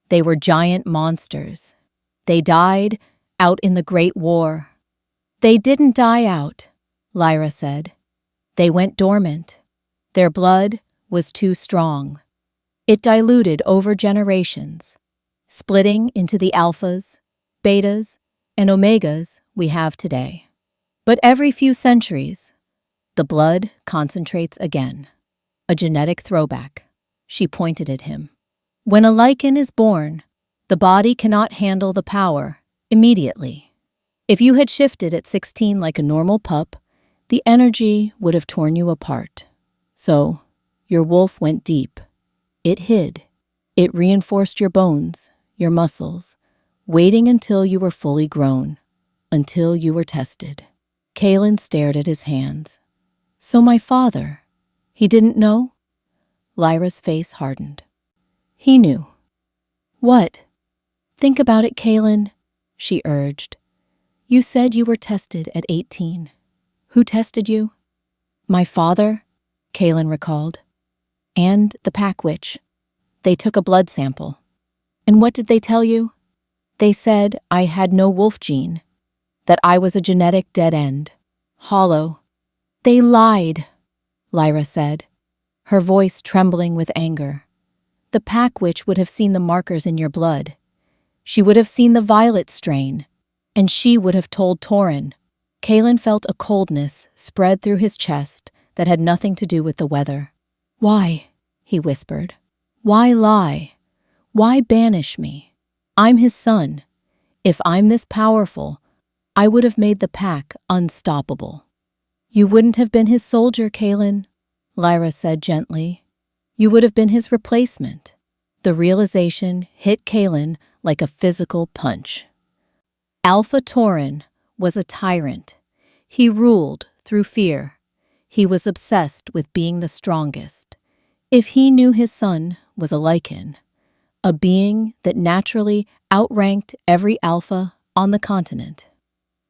They were giant monsters. They died out in the Great War." "They didn't die out," Lyra said. "They went dormant. Their blood was too strong. It diluted over generations, splitting into the alphas, betas, and omegas we have today. But every few centuries, the blood concentrates again. A genetic throwback." She pointed at him. "When a Lycan is born, the body cannot handle the power immediately. If you had shifted at 16 like a normal pup, the energy would have torn you apart. So, your wolf went deep. It hid. It reinforced your bones, your muscles, waiting until you were fully grown, until you were tested." Kalen stared at his hands. "So my father, he didn't know?" Lyra's face hardened. "He knew." "What?" "Think about it, Kalen," she urged. "You said you were tested at 18. Who tested you?" "My father," Kalen recalled. "And the pack witch. They took a blood sample." "And what did they tell you?" "They said I had no wolf gene, that I was a genetic dead end. Hollow." "They lied," Lyra said, her voice trembling with anger. "The pack witch would have seen the markers in your blood. She would have seen the violet strain, and she would have told Tauren." Kalen felt a coldness spread through his chest that had nothing to do with the weather. "Why?" he whispered. "Why lie? Why banish me? I'm his son. If I'm this powerful, I would have made the pack unstoppable." "You wouldn't have been his soldier, Kalen," Lyra said gently. "You would have been his replacement." The realization hit Kalen like a physical punch. Alpha Tauren was a tyrant. He ruled through fear. He was obsessed with being the strongest. If he knew his son was a Lycan, a being that naturally outranked every alpha on the continent.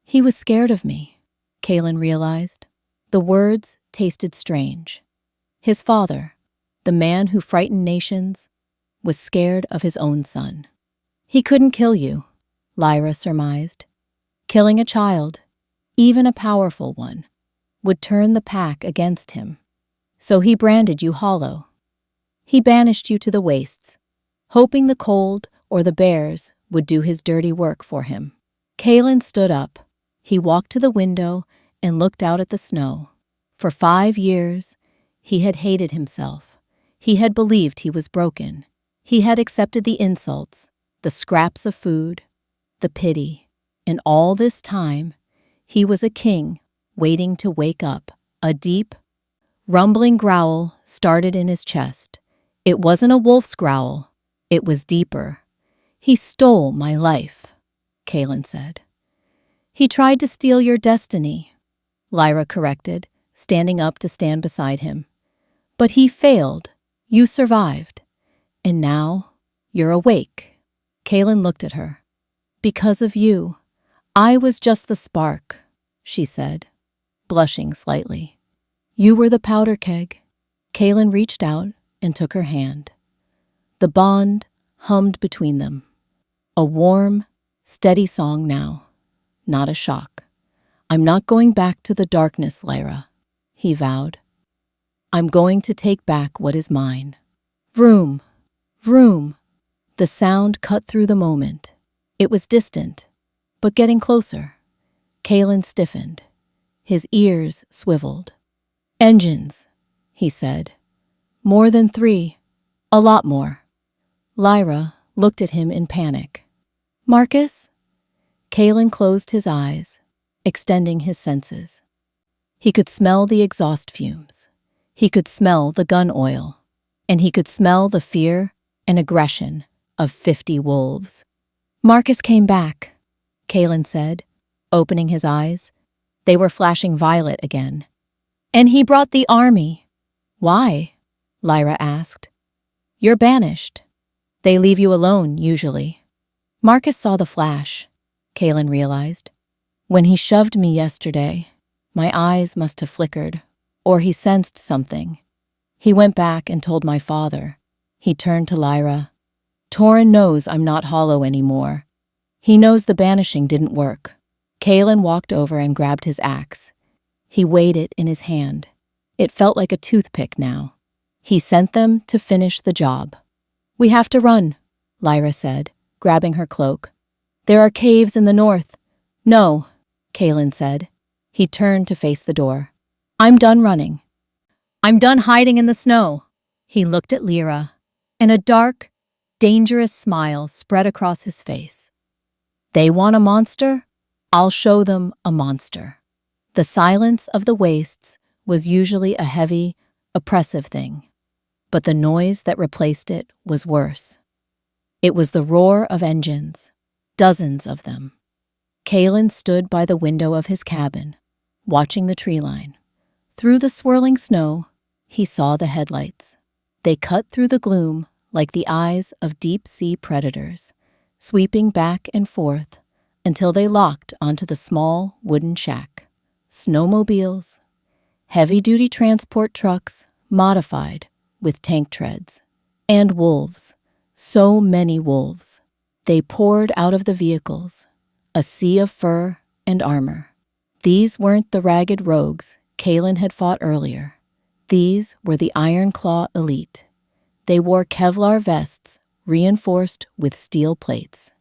"He was scared of me," Kalen realized. The words tasted strange. His father, the man who frightened nations, was scared of his own son. "He couldn't kill you," Lyra surmised. "Killing a child, even a powerful one, would turn the pack against him. So he branded you hollow. He banished you to the wastes, hoping the cold or the bears would do his dirty work for him." Kalen stood up. He walked to the window and looked out at the snow. For 5 years, he had hated himself. He had believed he was broken. He had accepted the insults, the scraps of food, the pity. And all this time, he was a king waiting to wake up. A deep, rumbling growl started in his chest. It wasn't a wolf's growl. It was deeper. "He stole my life," Kalen said. He tried to steal your destiny, Lyra corrected, standing up to stand beside him. But he failed. You survived. And now you're awake. Kaelin looked at her. Because of you. I was just the spark, she said, blushing slightly. You were the powder keg. Kaelin reached out and took her hand. The bond hummed between them. A warm, steady song now, not a shock. I'm not going back to the darkness, Lyra, he vowed. I'm going to take back what is mine. Vroom, vroom. The sound cut through the moment. It was distant, but getting closer. Kaelin stiffened. His ears swiveled. Engines, he said. More than 3. A lot more. Lyra looked at him in panic. Marcus? Kaelin closed his eyes, extending his senses. He could smell the exhaust fumes. He could smell the gun oil. And he could smell the fear and aggression of 50 wolves. Marcus came back, Kaelin said, opening his eyes. They were flashing violet again. And he brought the army. Why? Lyra asked. You're banished. They leave you alone, usually. Marcus saw the flash, Kaelin realized. When he shoved me yesterday, my eyes must have flickered, or he sensed something. He went back and told my father. He turned to Lyra. Torin knows I'm not hollow anymore. He knows the banishing didn't work. Kaelin walked over and grabbed his axe. He weighed it in his hand. It felt like a toothpick now. He sent them to finish the job. We have to run, Lyra said, grabbing her cloak. There are caves in the north. No, Kaelin said. He turned to face the door. I'm done running. I'm done hiding in the snow. He looked at Lyra, and a dark, dangerous smile spread across his face. They want a monster? I'll show them a monster. The silence of the wastes was usually a heavy, oppressive thing, but the noise that replaced it was worse. It was the roar of engines, dozens of them. Kaelin stood by the window of his cabin, watching the tree line. Through the swirling snow, he saw the headlights. They cut through the gloom like the eyes of deep-sea predators, sweeping back and forth until they locked onto the small wooden shack. Snowmobiles, heavy-duty transport trucks modified with tank treads, and wolves, so many wolves. They poured out of the vehicles, a sea of fur and armor. These weren't the ragged rogues Kaelin had fought earlier. These were the Iron Claw elite. They wore Kevlar vests reinforced with steel plates.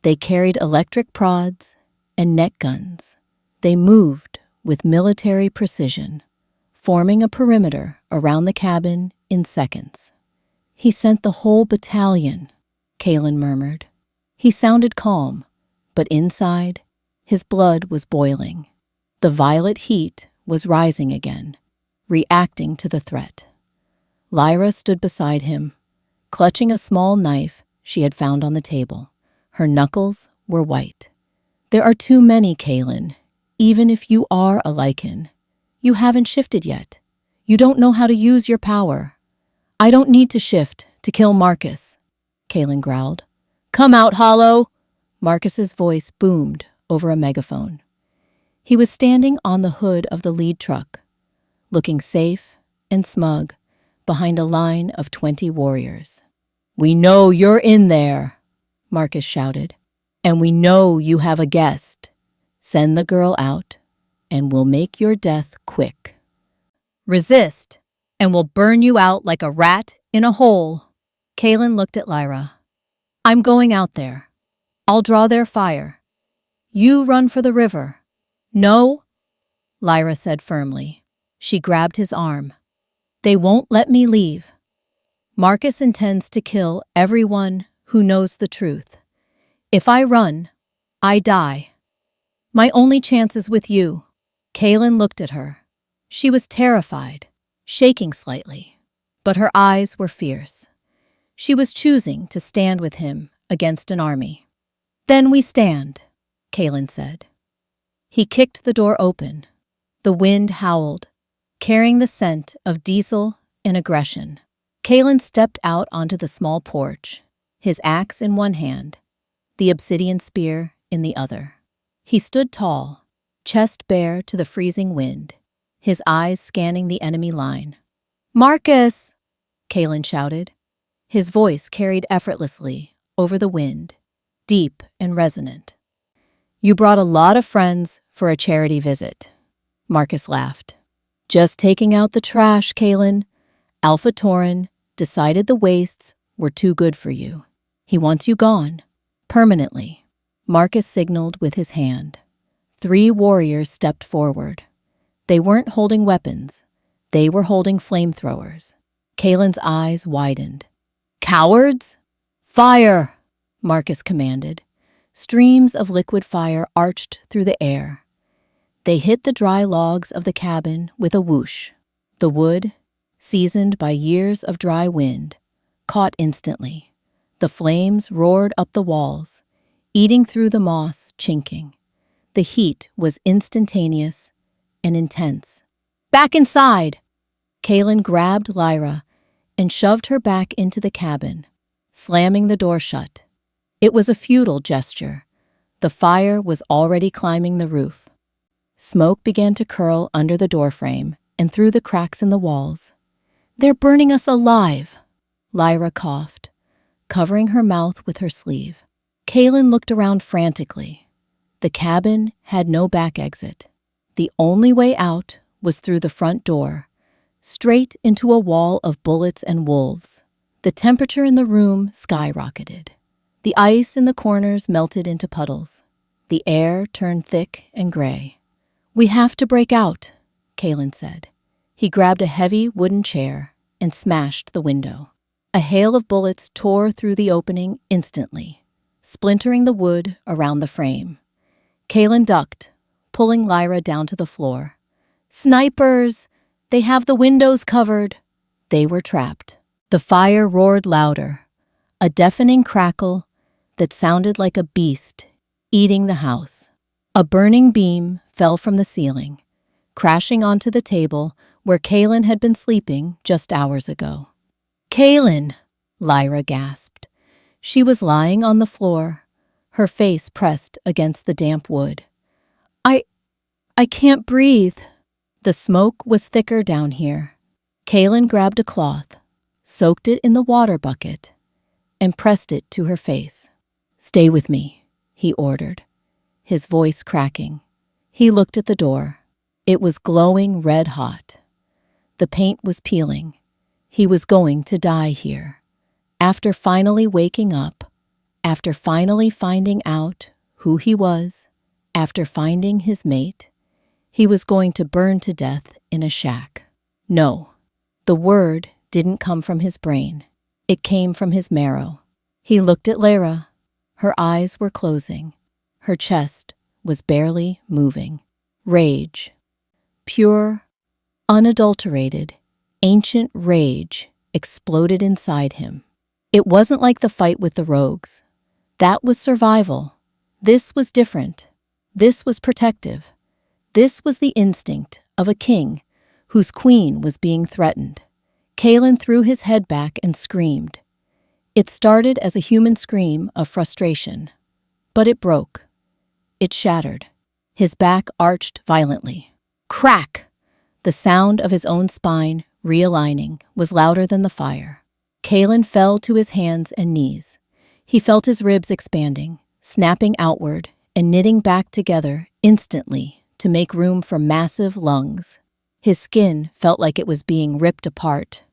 They carried electric prods and net guns. They moved with military precision, forming a perimeter around the cabin in seconds. He sent the whole battalion, Kaelin murmured. He sounded calm, but inside, his blood was boiling. The violet heat was rising again, reacting to the threat. Lyra stood beside him, clutching a small knife she had found on the table. Her knuckles were white. There are too many, Kaelin. Even if you are a Lycan, you haven't shifted yet. You don't know how to use your power. I don't need to shift to kill Marcus, Kaelin growled. Come out, Hollow! Marcus's voice boomed over a megaphone. He was standing on the hood of the lead truck, looking safe and smug behind a line of 20 warriors. We know you're in there, Marcus shouted, and we know you have a guest. Send the girl out, and we'll make your death quick. Resist, and we'll burn you out like a rat in a hole. Kaelin looked at Lyra. I'm going out there. I'll draw their fire. You run for the river. No, Lyra said firmly. She grabbed his arm. They won't let me leave. Marcus intends to kill everyone who knows the truth. If I run, I die. My only chance is with you. Kaelin looked at her. She was terrified, shaking slightly, but her eyes were fierce. She was choosing to stand with him against an army. Then we stand, Kaelin said. He kicked the door open. The wind howled, carrying the scent of diesel and aggression. Kalen stepped out onto the small porch, his axe in one hand, the obsidian spear in the other. He stood tall, chest bare to the freezing wind, his eyes scanning the enemy line. "Marcus!" Kalen shouted. His voice carried effortlessly over the wind, deep and resonant. "You brought a lot of friends for a charity visit." Marcus laughed. "Just taking out the trash, Kalen. Alpha Tauren decided the wastes were too good for you. He wants you gone, permanently." Marcus signaled with his hand. 3 warriors stepped forward. They weren't holding weapons. They were holding flamethrowers. Kalen's eyes widened. "Cowards? Fire!" Marcus commanded. Streams of liquid fire arched through the air. They hit the dry logs of the cabin with a whoosh. The wood, seasoned by years of dry wind, caught instantly. The flames roared up the walls, eating through the moss, chinking. The heat was instantaneous and intense. "Back inside!" Kalen grabbed Lyra and shoved her back into the cabin, slamming the door shut. It was a futile gesture. The fire was already climbing the roof. Smoke began to curl under the doorframe and through the cracks in the walls. "They're burning us alive!" Lyra coughed, covering her mouth with her sleeve. Kalen looked around frantically. The cabin had no back exit. The only way out was through the front door, straight into a wall of bullets and wolves. The temperature in the room skyrocketed. The ice in the corners melted into puddles. The air turned thick and gray. "We have to break out," Kalen said. He grabbed a heavy wooden chair and smashed the window. A hail of bullets tore through the opening instantly, splintering the wood around the frame. Kalen ducked, pulling Lyra down to the floor. "Snipers! They have the windows covered!" They were trapped. The fire roared louder, a deafening crackle that sounded like a beast eating the house. A burning beam fell from the ceiling, crashing onto the table where Kalen had been sleeping just hours ago. "Kalen!" Lyra gasped. She was lying on the floor, her face pressed against the damp wood. I can't breathe." The smoke was thicker down here. Kalen grabbed a cloth, soaked it in the water bucket, and pressed it to her face. "Stay with me," he ordered, his voice cracking. He looked at the door. It was glowing red hot. The paint was peeling. He was going to die here. After finally waking up, after finally finding out who he was, after finding his mate, he was going to burn to death in a shack. No, the word didn't come from his brain. It came from his marrow. He looked at Lyra. Her eyes were closing. Her chest was barely moving. Rage. Pure, unadulterated, ancient rage exploded inside him. It wasn't like the fight with the rogues. That was survival. This was different. This was protective. This was the instinct of a king whose queen was being threatened. Kalen threw his head back and screamed. It started as a human scream of frustration, but it broke. It shattered. His back arched violently. Crack! The sound of his own spine realigning was louder than the fire. Kalen fell to his hands and knees. He felt his ribs expanding, snapping outward, and knitting back together instantly to make room for massive lungs. His skin felt like it was being ripped apart.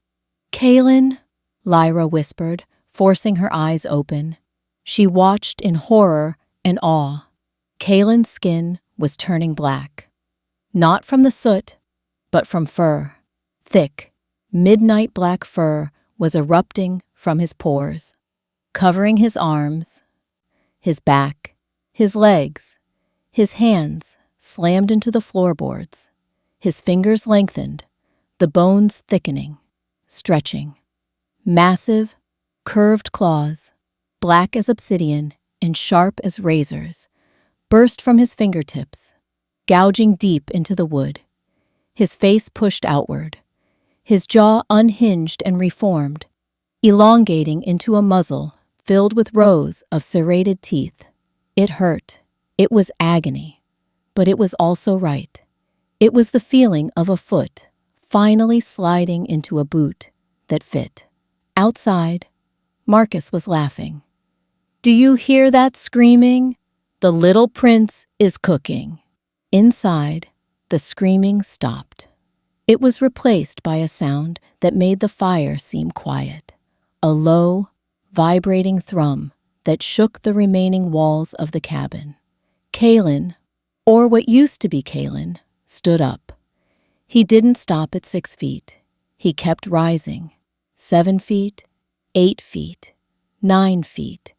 "Kalen," Lyra whispered, forcing her eyes open. She watched in horror and awe. Kalen's skin was turning black. Not from the soot, but from fur. Thick, midnight black fur was erupting from his pores, covering his arms, his back, his legs, his hands slammed into the floorboards. His fingers lengthened, the bones thickening, stretching. Massive, curved claws, black as obsidian and sharp as razors, burst from his fingertips. gouging deep into the wood. His face pushed outward, his jaw unhinged and reformed, elongating into a muzzle filled with rows of serrated teeth. It hurt. It was agony. But it was also right. It was the feeling of a foot finally sliding into a boot that fit. Outside, Marcus was laughing. "Do you hear that screaming? The little prince is cooking." Inside, the screaming stopped. It was replaced by a sound that made the fire seem quiet, a low, vibrating thrum that shook the remaining walls of the cabin. Kalen, or what used to be Kalen, stood up. He didn't stop at 6 feet. He kept rising. 7 feet, 8 feet, 9 feet.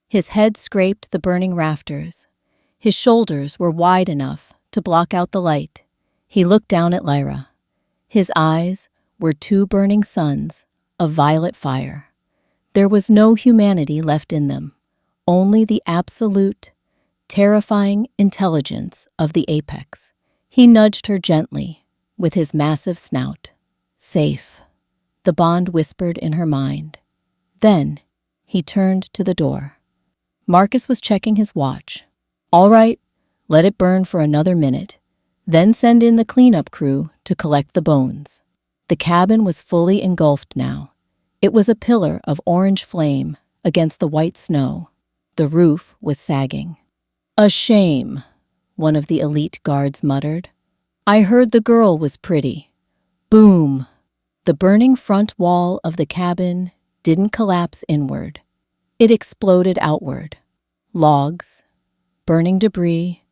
His head scraped the burning rafters. His shoulders were wide enough to block out the light. He looked down at Lyra. His eyes were 2 burning suns of violet fire. There was no humanity left in them, only the absolute, terrifying intelligence of the apex. He nudged her gently with his massive snout. "Safe," the bond whispered in her mind. Then he turned to the door. Marcus was checking his watch. "All right, let it burn for another minute. Then send in the cleanup crew to collect the bones." The cabin was fully engulfed now. It was a pillar of orange flame against the white snow. The roof was sagging. "A shame," one of the elite guards muttered. "I heard the girl was pretty." Boom! The burning front wall of the cabin didn't collapse inward. It exploded outward. Logs, burning debris,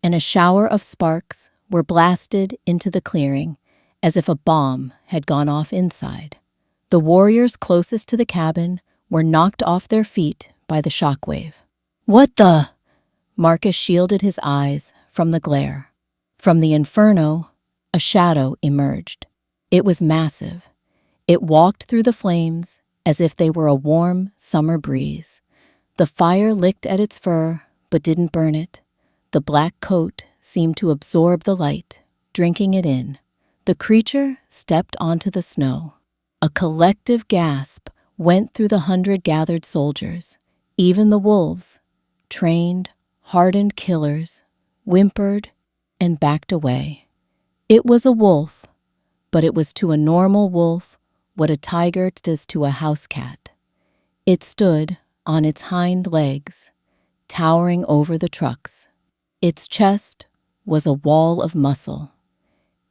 and a shower of sparks were blasted into the clearing as if a bomb had gone off inside. The warriors closest to the cabin were knocked off their feet by the shockwave. "What the?" Marcus shielded his eyes from the glare. From the inferno, a shadow emerged. It was massive. It walked through the flames as if they were a warm summer breeze. The fire licked at its fur, but didn't burn it. The black coat seemed to absorb the light, drinking it in. The creature stepped onto the snow. A collective gasp went through the 100 gathered soldiers. Even the wolves, trained, hardened killers, whimpered and backed away. It was a wolf, but it was to a normal wolf what a tiger does to a house cat. It stood on its hind legs, towering over the trucks. Its chest was a wall of muscle.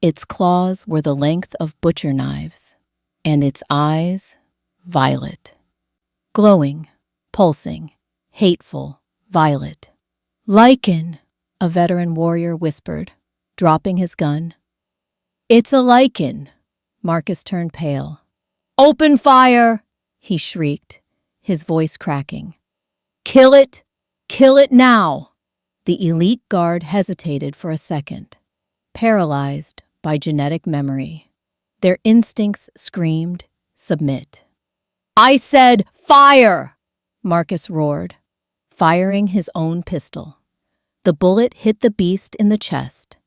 Its claws were the length of butcher knives, and its eyes, violet. Glowing, pulsing, hateful, violet. "Lycan," a veteran warrior whispered, dropping his gun. "It's a Lycan." Marcus turned pale. "Open fire!" he shrieked, his voice cracking. "Kill it! Kill it now!" The elite guard hesitated for a second, paralyzed by genetic memory. Their instincts screamed, "Submit." "I said fire!" Marcus roared, firing his own pistol. The bullet hit the beast in the chest.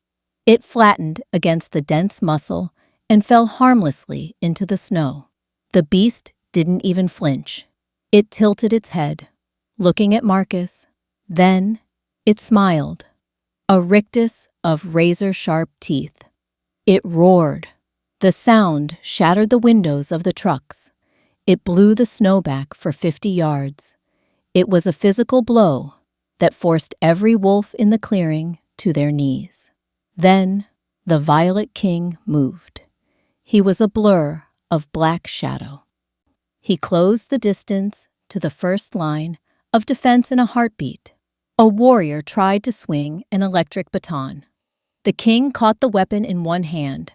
It flattened against the dense muscle and fell harmlessly into the snow. The beast didn't even flinch. It tilted its head, looking at Marcus. Then it smiled, a rictus of razor-sharp teeth. It roared. The sound shattered the windows of the trucks. It blew the snow back for 50 yards. It was a physical blow that forced every wolf in the clearing to their knees. Then the Violet King moved. He was a blur of black shadow. He closed the distance to the first line of defense in a heartbeat. A warrior tried to swing an electric baton. The king caught the weapon in one hand,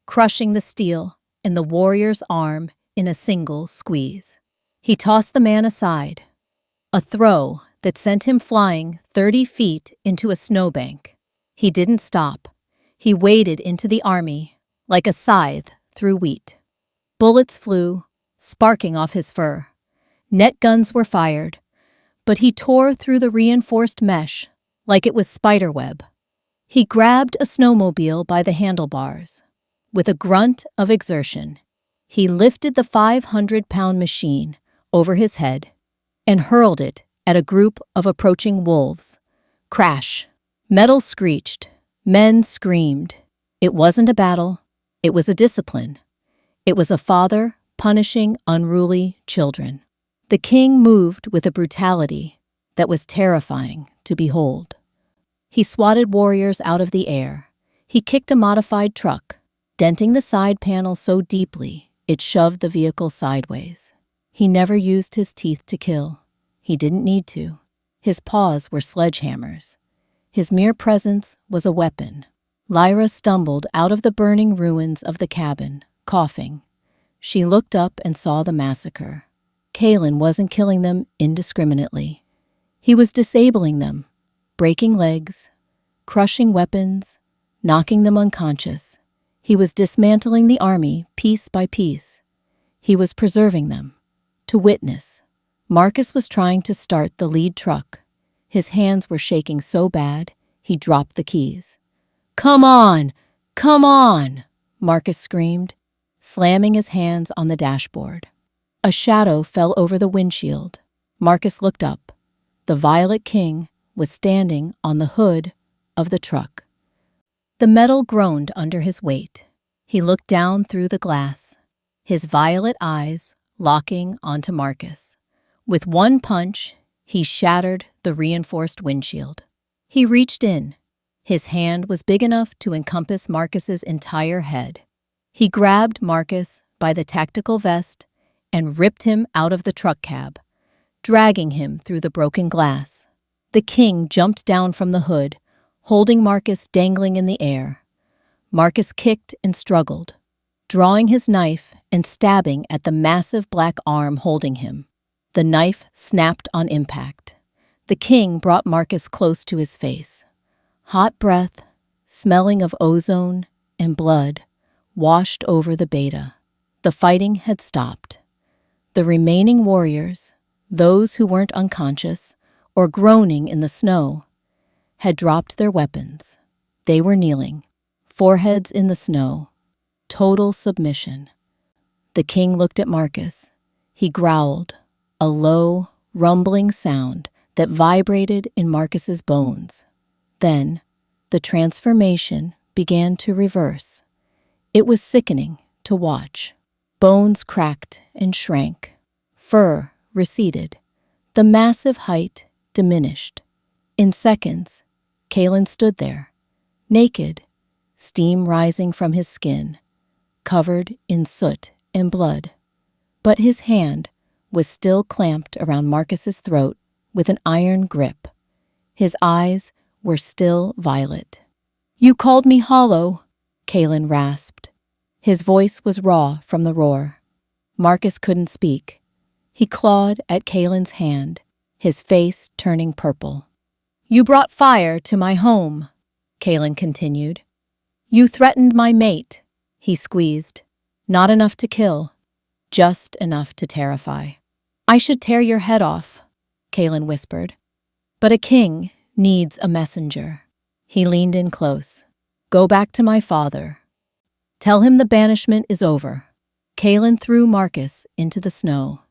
crushing the steel in the warrior's arm in a single squeeze. He tossed the man aside, a throw that sent him flying 30 feet into a snowbank. He didn't stop. He waded into the army like a scythe through wheat. Bullets flew, sparking off his fur. Net guns were fired, but he tore through the reinforced mesh like it was spiderweb. He grabbed a snowmobile by the handlebars. With a grunt of exertion, he lifted the 500-pound machine over his head and hurled it at a group of approaching wolves. Crash! Metal screeched. Men screamed. It wasn't a battle. It was a discipline. It was a father punishing unruly children. The king moved with a brutality that was terrifying to behold. He swatted warriors out of the air. He kicked a modified truck, denting the side panel so deeply it shoved the vehicle sideways. He never used his teeth to kill. He didn't need to. His paws were sledgehammers. His mere presence was a weapon. Lyra stumbled out of the burning ruins of the cabin, coughing. She looked up and saw the massacre. Kalen wasn't killing them indiscriminately. He was disabling them, breaking legs, crushing weapons, knocking them unconscious. He was dismantling the army piece by piece. He was preserving them. To witness, Marcus was trying to start the lead truck. His hands were shaking so bad, he dropped the keys. "Come on! Come on!" Marcus screamed, slamming his hands on the dashboard. A shadow fell over the windshield. Marcus looked up. The Violet King was standing on the hood of the truck. The metal groaned under his weight. He looked down through the glass, his violet eyes locking onto Marcus. With one punch, he shattered the reinforced windshield. He reached in. His hand was big enough to encompass Marcus's entire head. He grabbed Marcus by the tactical vest and ripped him out of the truck cab, dragging him through the broken glass. The king jumped down from the hood, holding Marcus dangling in the air. Marcus kicked and struggled, drawing his knife and stabbing at the massive black arm holding him. The knife snapped on impact. The king brought Marcus close to his face. Hot breath, smelling of ozone and blood, washed over the beta. The fighting had stopped. The remaining warriors, those who weren't unconscious or groaning in the snow, had dropped their weapons. They were kneeling, foreheads in the snow, total submission. The king looked at Marcus. He growled, a low, rumbling sound that vibrated in Marcus's bones. Then, the transformation began to reverse. It was sickening to watch. Bones cracked and shrank. Fur receded. The massive height diminished. In seconds, Kalen stood there, naked, steam rising from his skin, covered in soot and blood. But his hand was still clamped around Marcus's throat with an iron grip. His eyes were still violet. "You called me hollow," Kalen rasped. His voice was raw from the roar. Marcus couldn't speak. He clawed at Kalen's hand, his face turning purple. "You brought fire to my home," Kalen continued. "You threatened my mate," he squeezed. "Not enough to kill, just enough to terrify." "I should tear your head off," Kalen whispered. "But a king needs a messenger." He leaned in close. "Go back to my father. Tell him the banishment is over." Kalen threw Marcus into the snow.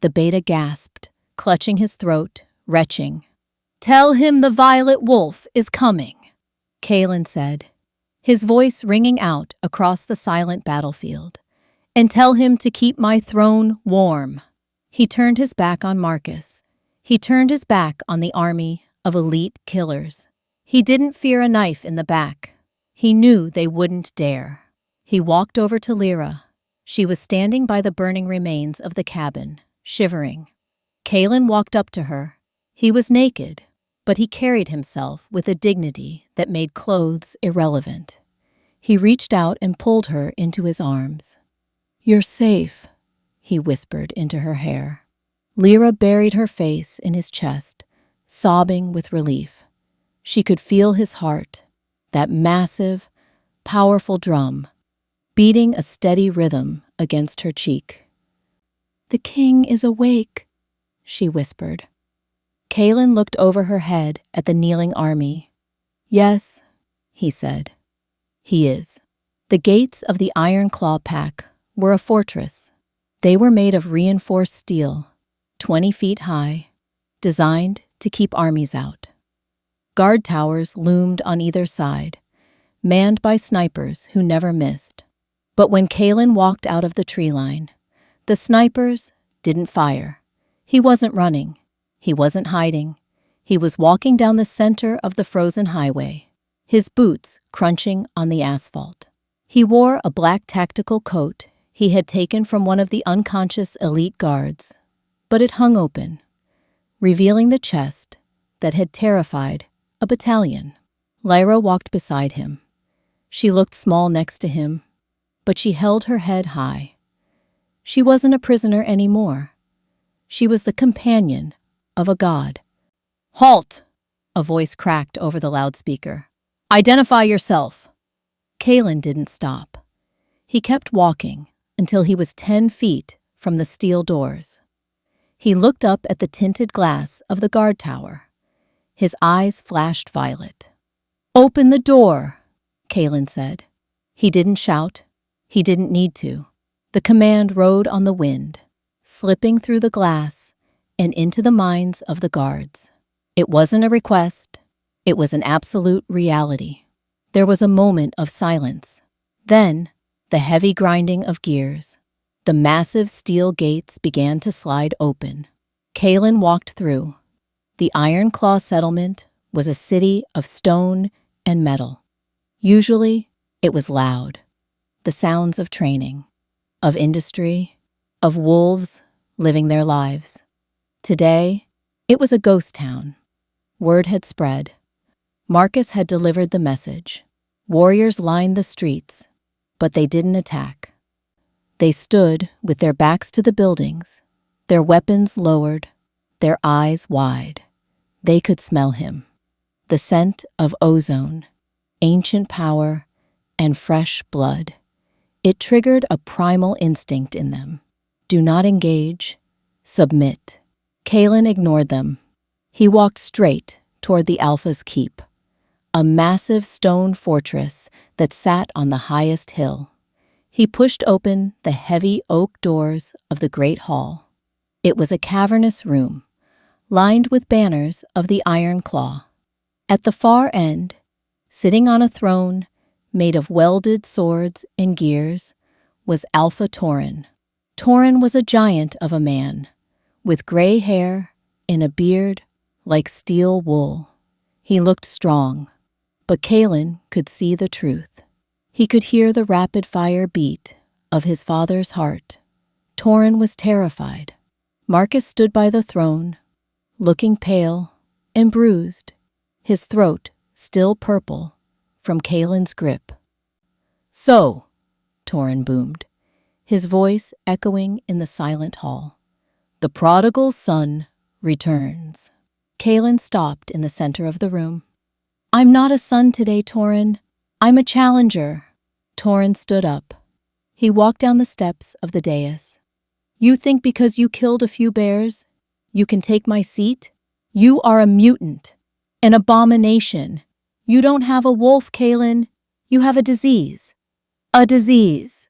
The beta gasped, clutching his throat, retching. "Tell him the violet wolf is coming," Kalen said, his voice ringing out across the silent battlefield. "And tell him to keep my throne warm." He turned his back on Marcus. He turned his back on the army of elite killers. He didn't fear a knife in the back. He knew they wouldn't dare. He walked over to Lyra. She was standing by the burning remains of the cabin, shivering. Kalen walked up to her. He was naked, but he carried himself with a dignity that made clothes irrelevant. He reached out and pulled her into his arms. "You're safe," he whispered into her hair. Lyra buried her face in his chest, sobbing with relief. She could feel his heart, that massive, powerful drum, beating a steady rhythm against her cheek. "The king is awake," she whispered. Kalen looked over her head at the kneeling army. "Yes, he said. He is. The gates of the Iron Claw Pack were a fortress. They were made of reinforced steel, 20 feet high, designed to keep armies out. Guard towers loomed on either side, manned by snipers who never missed. But when Kalen walked out of the tree line, the snipers didn't fire. He wasn't running. He wasn't hiding. He was walking down the center of the frozen highway, his boots crunching on the asphalt. He wore a black tactical coat he had taken from one of the unconscious elite guards, but it hung open, revealing the chest that had terrified a battalion. Lyra walked beside him. She looked small next to him, but she held her head high. She wasn't a prisoner anymore. She was the companion of a god. "Halt!" a voice cracked over the loudspeaker. "Identify yourself!" Kalen didn't stop. He kept walking until he was 10 feet from the steel doors. He looked up at the tinted glass of the guard tower. His eyes flashed violet. "Open the door," Kalen said. He didn't shout. He didn't need to. The command rode on the wind, slipping through the glass and into the minds of the guards. It wasn't a request. It was an absolute reality. There was a moment of silence. Then, the heavy grinding of gears. The massive steel gates began to slide open. Kalen walked through. The Iron Claw settlement was a city of stone and metal. Usually, it was loud. The sounds of training, of industry, of wolves living their lives. Today, it was a ghost town. Word had spread. Marcus had delivered the message. Warriors lined the streets, but they didn't attack. They stood with their backs to the buildings, their weapons lowered, their eyes wide. They could smell him. The scent of ozone, ancient power, and fresh blood. It triggered a primal instinct in them. Do not engage. Submit. Kalen ignored them. He walked straight toward the Alpha's keep, a massive stone fortress that sat on the highest hill. He pushed open the heavy oak doors of the great hall. It was a cavernous room, lined with banners of the Iron Claw. At the far end, sitting on a throne made of welded swords and gears, was Alpha Tauren. Tauren was a giant of a man, with gray hair and a beard like steel wool. He looked strong, but Kalen could see the truth. He could hear the rapid-fire beat of his father's heart. Tauren was terrified. Marcus stood by the throne, looking pale and bruised, his throat still purple from Kalen's grip. "So," Tauren boomed, his voice echoing in the silent hall, "the prodigal son returns." Kalen stopped in the center of the room. "I'm not a son today, Tauren. I'm a challenger." Tauren stood up. He walked down the steps of the dais. "You think because you killed a few bears, you can take my seat? You are a mutant, an abomination. You don't have a wolf, Kalen. You have a disease. A disease."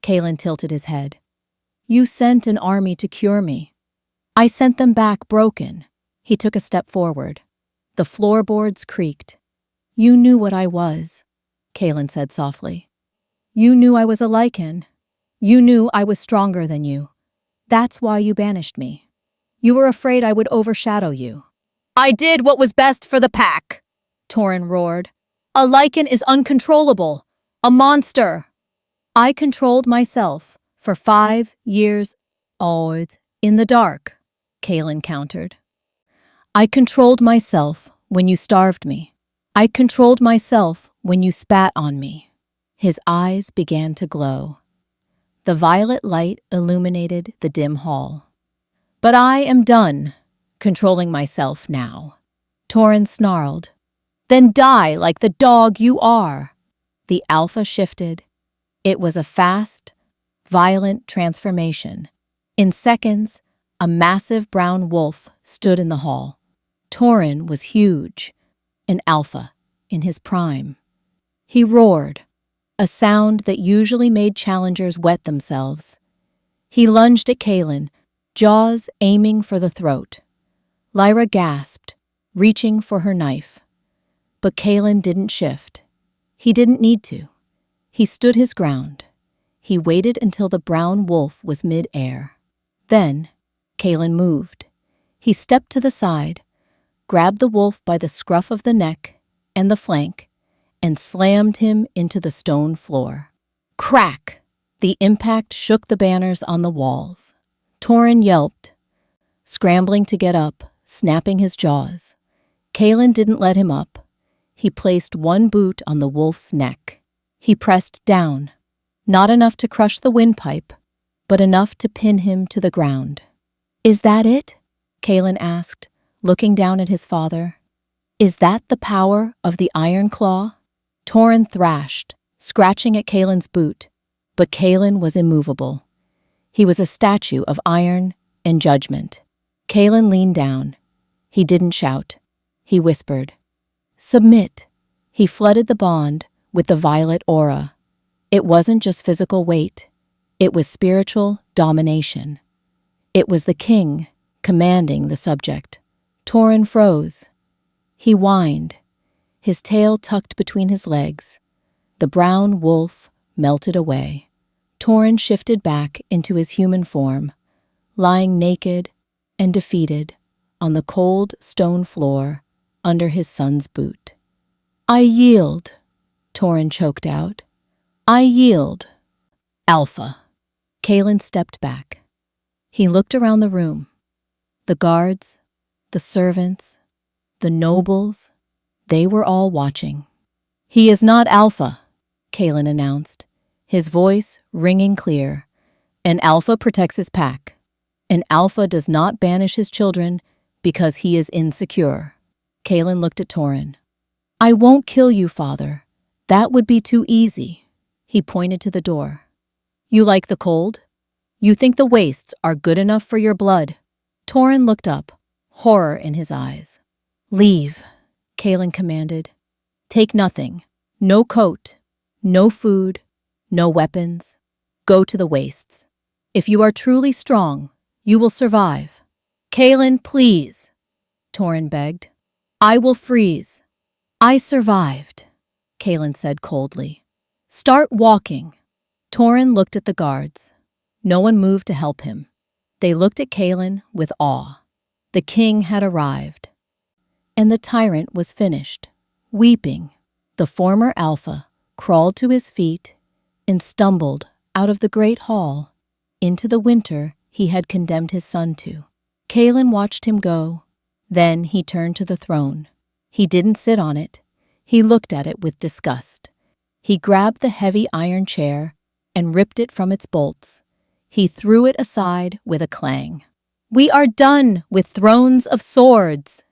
Kalen tilted his head. "You sent an army to cure me. I sent them back broken." He took a step forward. The floorboards creaked. "You knew what I was," Kalen said softly. "You knew I was a Lycan. You knew I was stronger than you. That's why you banished me. You were afraid I would overshadow you." "I did what was best for the pack," Tauren roared. "A Lycan is uncontrollable. A monster." "I controlled myself for 5 years old in the dark," Kalen countered. "I controlled myself when you starved me. I controlled myself when you spat on me." His eyes began to glow. The violet light illuminated the dim hall. "But I am done controlling myself now," Tauren snarled. "Then die like the dog you are." The Alpha shifted. It was a fast, violent transformation. In seconds, a massive brown wolf stood in the hall. Tauren was huge, an Alpha, in his prime. He roared, a sound that usually made challengers wet themselves. He lunged at Kaelin, jaws aiming for the throat. Lyra gasped, reaching for her knife. But Kaelin didn't shift. He didn't need to. He stood his ground. He waited until the brown wolf was mid-air. Then, Kaelin moved. He stepped to the side, grabbed the wolf by the scruff of the neck and the flank, and slammed him into the stone floor. Crack! The impact shook the banners on the walls. Torin yelped, scrambling to get up, snapping his jaws. Kaelin didn't let him up. He placed one boot on the wolf's neck. He pressed down, not enough to crush the windpipe, but enough to pin him to the ground. "Is that it?" Kaelin asked, looking down at his father. "Is that the power of the Iron Claw?" Torin thrashed, scratching at Kaelin's boot, but Kaelin was immovable. He was a statue of iron and judgment. Kaelin leaned down. He didn't shout. He whispered, "Submit." He flooded the bond with the violet aura. It wasn't just physical weight. It was spiritual domination. It was the king commanding the subject. Torin froze. He whined, his tail tucked between his legs. The brown wolf melted away. Torin shifted back into his human form, lying naked and defeated on the cold stone floor under his son's boot. "I yield," Torin choked out. "I yield." "Alpha." Kaelin stepped back. He looked around the room. The guards, the servants, the nobles, they were all watching. "He is not Alpha," Kaelin announced, his voice ringing clear. "An Alpha protects his pack. An Alpha does not banish his children because he is insecure." Kaelin looked at Torin. "I won't kill you, father. That would be too easy." He pointed to the door. "You like the cold? You think the wastes are good enough for your blood?" Torin looked up, horror in his eyes. "Leave," Kaelin commanded. "Take nothing. No coat, no food, no weapons. Go to the wastes. If you are truly strong, you will survive." "Kaelin, please," Torin begged. "I will freeze." "I survived," Kaelin said coldly. "Start walking." Torin looked at the guards. No one moved to help him. They looked at Kaelin with awe. The king had arrived. And the tyrant was finished, weeping. The former Alpha crawled to his feet and stumbled out of the great hall into the winter he had condemned his son to. Kaelin watched him go. Then he turned to the throne. He didn't sit on it. He looked at it with disgust. He grabbed the heavy iron chair and ripped it from its bolts. He threw it aside with a clang. "We are done with thrones of swords,"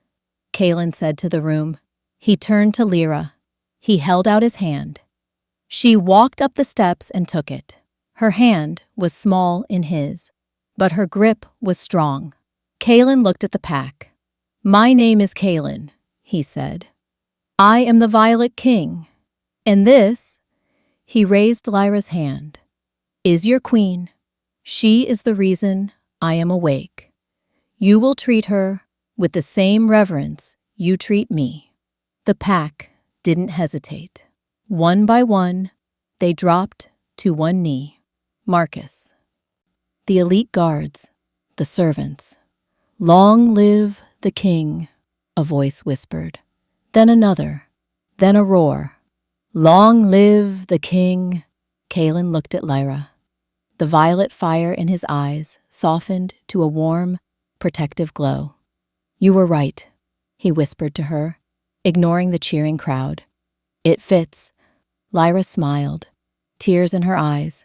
Kaelin said to the room. He turned to Lyra. He held out his hand. She walked up the steps and took it. Her hand was small in his, but her grip was strong. Kaelin looked at the pack. "My name is Kaelin," he said. "I am the Violet King. And this," he raised Lyra's hand, "is your queen. She is the reason I am awake. You will treat her with the same reverence you treat me." The pack didn't hesitate. One by one, they dropped to one knee. Marcus. The elite guards, the servants. "Long live the king," a voice whispered. Then another, then a roar. "Long live the king." Kaelin looked at Lyra. The violet fire in his eyes softened to a warm, protective glow. "You were right," he whispered to her, ignoring the cheering crowd. "It fits." Lyra smiled, tears in her eyes.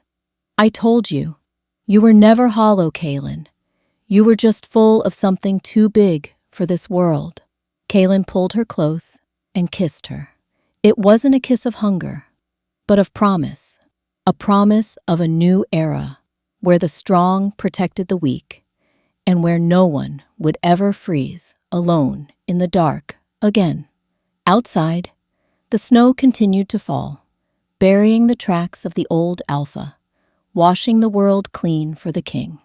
"I told you. You were never hollow, Kaelin. You were just full of something too big for this world." Kaelin pulled her close and kissed her. It wasn't a kiss of hunger, but of promise. A promise of a new era, where the strong protected the weak, and where no one would ever freeze alone in the dark again. Outside, The snow continued to fall, burying the tracks of the old Alpha, washing the world clean for the king.